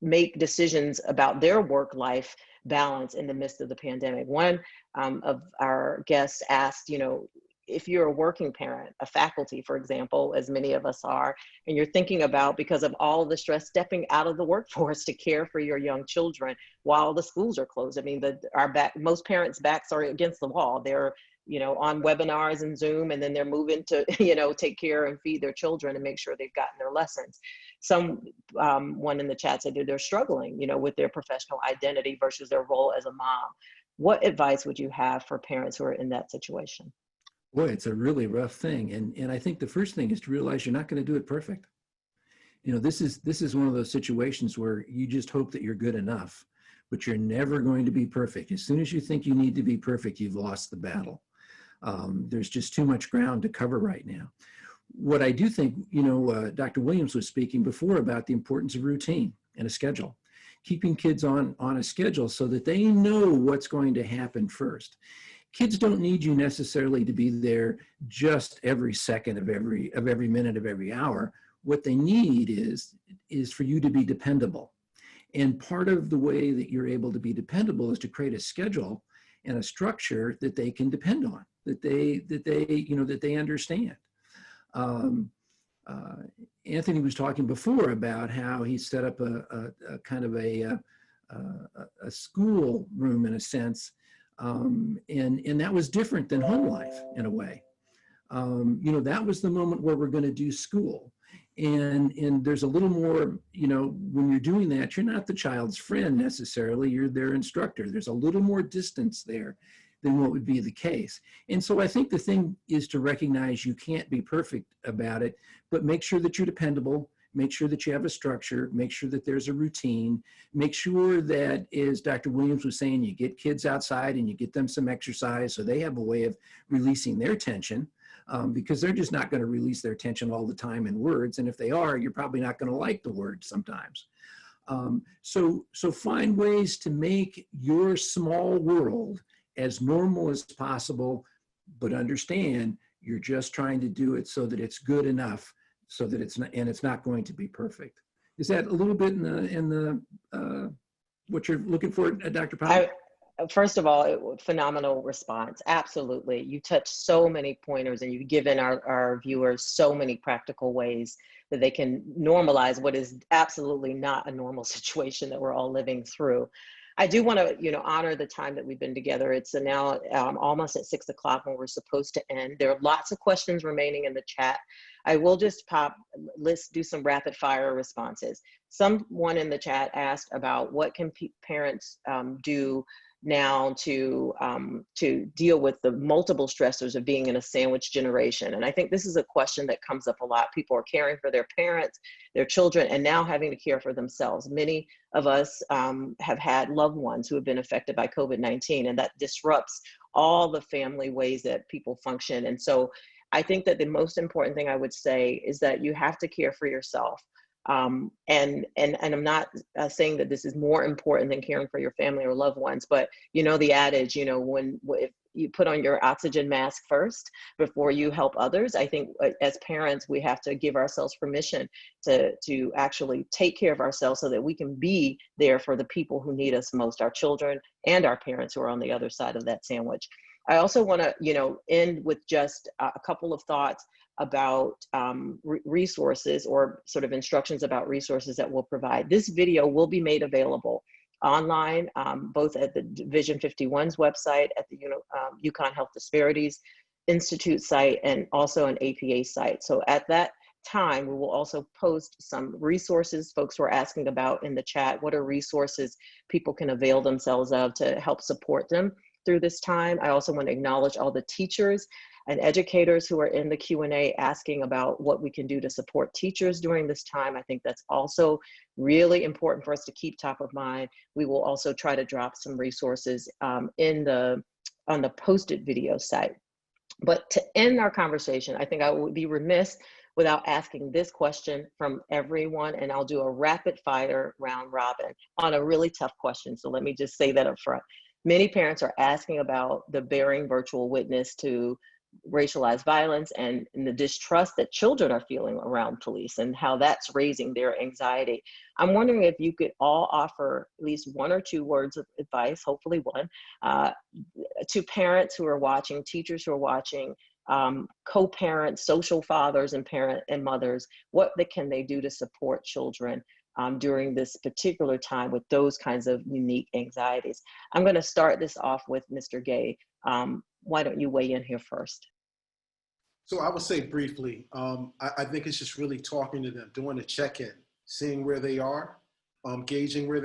[SPEAKER 2] make decisions about their work-life balance in the midst of the pandemic. One of our guests asked, if you're a working parent, a faculty, for example, as many of us are, and you're thinking about, because of all the stress, stepping out of the workforce to care for your young children while the schools are closed. I mean, most parents' backs are against the wall. They're, on webinars and Zoom, and then they're moving to, take care and feed their children and make sure they've gotten their lessons. One in the chat said they're struggling, with their professional identity versus their role as a mom. What advice would you have for parents who are in that situation?
[SPEAKER 3] Boy, it's a really rough thing. And I think the first thing is to realize you're not going to do it perfect. This is one of those situations where you just hope that you're good enough, but you're never going to be perfect. As soon as you think you need to be perfect, you've lost the battle. There's just too much ground to cover right now. What I do think, Dr. Williams was speaking before about the importance of routine and a schedule, keeping kids on a schedule so that they know what's going to happen first. Kids don't need you necessarily to be there just every second of every minute of every hour. What they need is for you to be dependable. And part of the way that you're able to be dependable is to create a schedule and a structure that they can depend on, that they understand. Anthony was talking before about how he set up a kind of a school room in a sense, and that was different than home life in a way. That was the moment where we're going to do school. And there's a little more, when you're doing that, you're not the child's friend necessarily, you're their instructor. There's a little more distance there than what would be the case. And so I think the thing is to recognize you can't be perfect about it, but make sure that you're dependable, make sure that you have a structure, make sure that there's a routine, make sure that, as Dr. Williams was saying, you get kids outside and you get them some exercise so they have a way of releasing their tension. Because they're just not going to release their tension all the time in words. And if they are, you're probably not going to like the words sometimes. So find ways to make your small world as normal as possible, but understand you're just trying to do it so that it's good enough, so that it's not going to be perfect. Is that a little bit in the what you're looking for, Dr. Powell?
[SPEAKER 2] First of all, phenomenal response. Absolutely. You touched so many pointers and you've given our viewers so many practical ways that they can normalize what is absolutely not a normal situation that we're all living through. I do want to, honor the time that we've been together. It's now almost at 6 o'clock when we're supposed to end. There are lots of questions remaining in the chat. I will just let's do some rapid fire responses. Someone in the chat asked about what can parents do now to deal with the multiple stressors of being in a sandwich generation. And I think this is a question that comes up a lot. People are caring for their parents, their children, and now having to care for themselves. Many of us have had loved ones who have been affected by COVID-19, and that disrupts all the family ways that people function. And so I think that the most important thing I would say is that you have to care for yourself. And I'm not saying that this is more important than caring for your family or loved ones, but the adage, if you put on your oxygen mask first before you help others, I think as parents, we have to give ourselves permission to actually take care of ourselves so that we can be there for the people who need us most, our children and our parents who are on the other side of that sandwich. I also want to, end with just a couple of thoughts about resources or sort of instructions about resources that we'll provide. This video will be made available online, both at the Vision 51's website, at the UConn Health Disparities Institute site, and also an APA site. So at that time, we will also post some resources folks were asking about in the chat. What are resources people can avail themselves of to help support them through this time? I also want to acknowledge all the teachers and educators who are in the Q&A asking about what we can do to support teachers during this time. I think that's also really important for us to keep top of mind. We will also try to drop some resources on the posted video site. But to end our conversation, I think I would be remiss without asking this question from everyone, and I'll do a rapid fire round robin on a really tough question. So let me just say that up front. Many parents are asking about the bearing virtual witness to racialized violence and the distrust that children are feeling around police and how that's raising their anxiety. I'm wondering if you could all offer at least one or two words of advice, hopefully one, to parents who are watching, teachers who are watching, co-parents, social fathers and parents and mothers. What can they do to support children during this particular time with those kinds of unique anxieties? I'm going to start this off with Mr. Gay. Why don't you weigh in here first?
[SPEAKER 7] So I would say briefly, I think it's just really talking to them, doing a check-in, seeing where they are, gauging where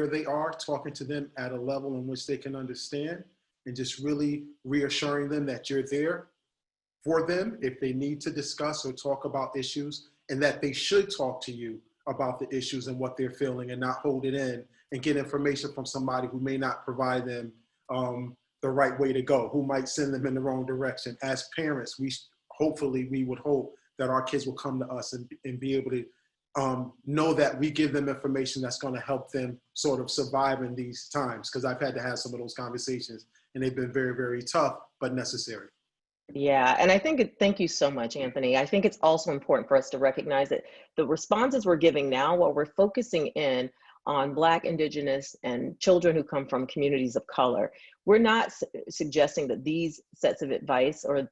[SPEAKER 7] they are, talking to them at a level in which they can understand, and just really reassuring them that you're there for them if they need to discuss or talk about issues, and that they should talk to you about the issues and what they're feeling and not hold it in and get information from somebody who may not provide them the right way to go, who might send them in the wrong direction. As parents, hopefully we would hope that our kids will come to us and be able to know that we give them information that's going to help them sort of survive in these times. Because I've had to have some of those conversations, and they've been very, very tough, but necessary.
[SPEAKER 2] Yeah, and I think, thank you so much, Anthony. I think it's also important for us to recognize that the responses we're giving now, while we're focusing in on Black, Indigenous, and children who come from communities of color, we're not suggesting that these sets of advice or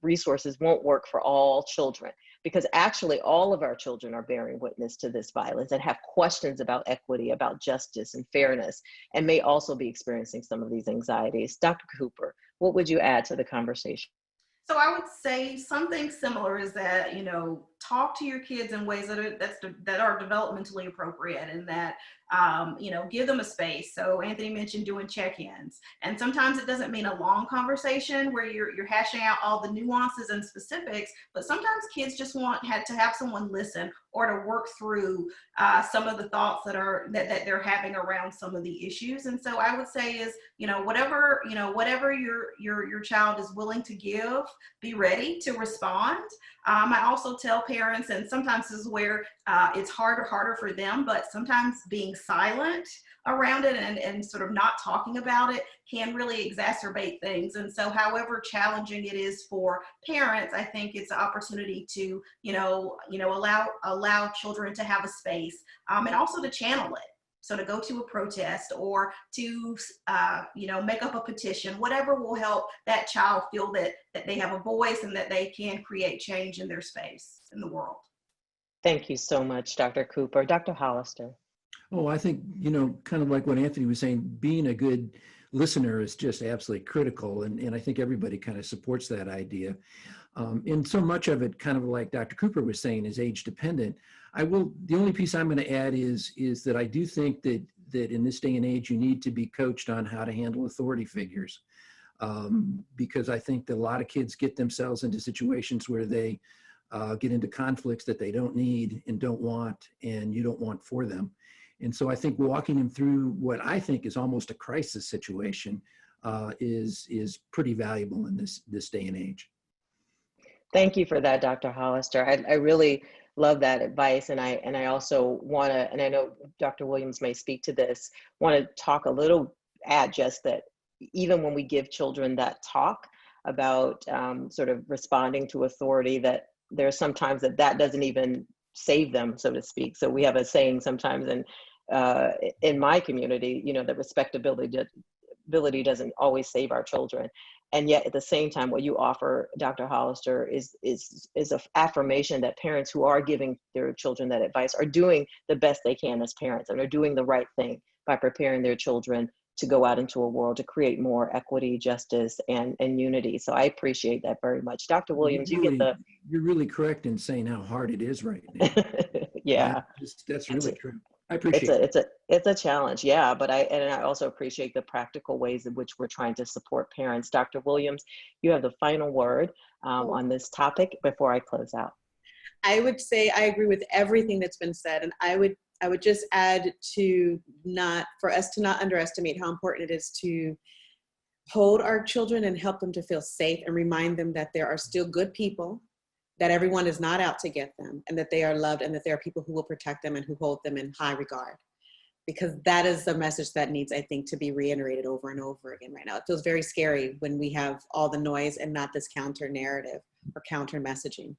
[SPEAKER 2] resources won't work for all children, because actually all of our children are bearing witness to this violence and have questions about equity, about justice and fairness, and may also be experiencing some of these anxieties. Dr. Cooper, what would you add to the conversation?
[SPEAKER 6] So I would say something similar is that, talk to your kids in ways that are developmentally appropriate, and that, give them a space. So Anthony mentioned doing check-ins, and sometimes it doesn't mean a long conversation where you're hashing out all the nuances and specifics, but sometimes kids just had to have someone listen, or to work through some of the thoughts that they're having around some of the issues. And so I would say is, whatever your child is willing to give, be ready to respond. I also tell parents, and sometimes this is where it's harder for them, but sometimes being silent around it and sort of not talking about it can really exacerbate things. And so however challenging it is for parents, I think it's an opportunity to, allow children to have a space, and also to channel it. So to go to a protest, or to, make up a petition, whatever will help that child feel that they have a voice and that they can create change in their space in the world.
[SPEAKER 2] Thank you so much, Dr. Cooper. Dr. Hollister.
[SPEAKER 3] Oh, I think, kind of like what Anthony was saying, being a good listener is just absolutely critical. And I think everybody kind of supports that idea. And so much of it, kind of like Dr. Cooper was saying, is age dependent. The only piece I'm going to add is that I do think that in this day and age, you need to be coached on how to handle authority figures. Because I think that a lot of kids get themselves into situations where they get into conflicts that they don't need and don't want, and you don't want for them. And so I think walking them through what I think is almost a crisis situation is pretty valuable in this day and age.
[SPEAKER 2] Thank you for that, Dr. Hollister. I really love that advice. And I also want to, and I know Dr. Williams may speak to this, want to add just that even when we give children that talk about sort of responding to authority, that there's sometimes that doesn't even save them, so to speak. So we have a saying sometimes in my community, that respectability doesn't always save our children. And yet at the same time, what you offer, Dr. Hollister, is an affirmation that parents who are giving their children that advice are doing the best they can as parents, and are doing the right thing by preparing their children to go out into a world to create more equity, justice, and unity. So I appreciate that very much. Dr. Williams,
[SPEAKER 3] You're really correct in saying how hard it is right now.
[SPEAKER 2] Yeah.
[SPEAKER 3] That's really true. I appreciate it.
[SPEAKER 2] It's a challenge, yeah, but I also appreciate the practical ways in which we're trying to support parents. Dr. Williams, you have the final word on this topic before I close out.
[SPEAKER 4] I would say I agree with everything that's been said, and I would just add for us to not underestimate how important it is to hold our children and help them to feel safe, and remind them that there are still good people, that everyone is not out to get them, and that they are loved, and that there are people who will protect them and who hold them in high regard. Because that is the message that needs, I think, to be reiterated over and over again right now. It feels very scary when we have all the noise and not this counter narrative or counter messaging.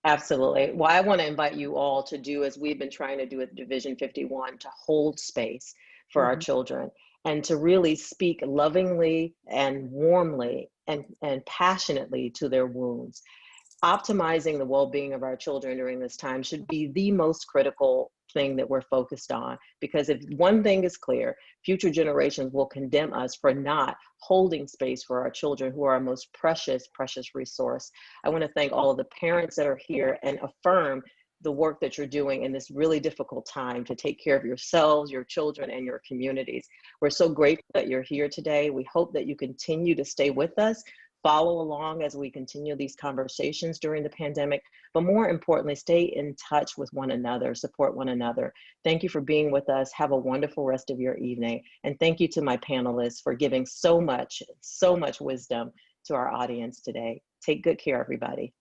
[SPEAKER 2] Absolutely. Well, I want to invite you all to do as we've been trying to do at Division 51, to hold space for our children, and to really speak lovingly and warmly and passionately to their wounds. Optimizing the well-being of our children during this time should be the most critical thing that we're focused on, because if one thing is clear, future generations will condemn us for not holding space for our children, who are our most precious resource. I want to thank all of the parents that are here and affirm the work that you're doing in this really difficult time to take care of yourselves, your children, and your communities. We're so grateful that you're here today. We hope that you continue to stay with us follow along as we continue these conversations during the pandemic, but more importantly, stay in touch with one another, support one another. Thank you for being with us. Have a wonderful rest of your evening. And thank you to my panelists for giving so much wisdom to our audience today. Take good care, everybody.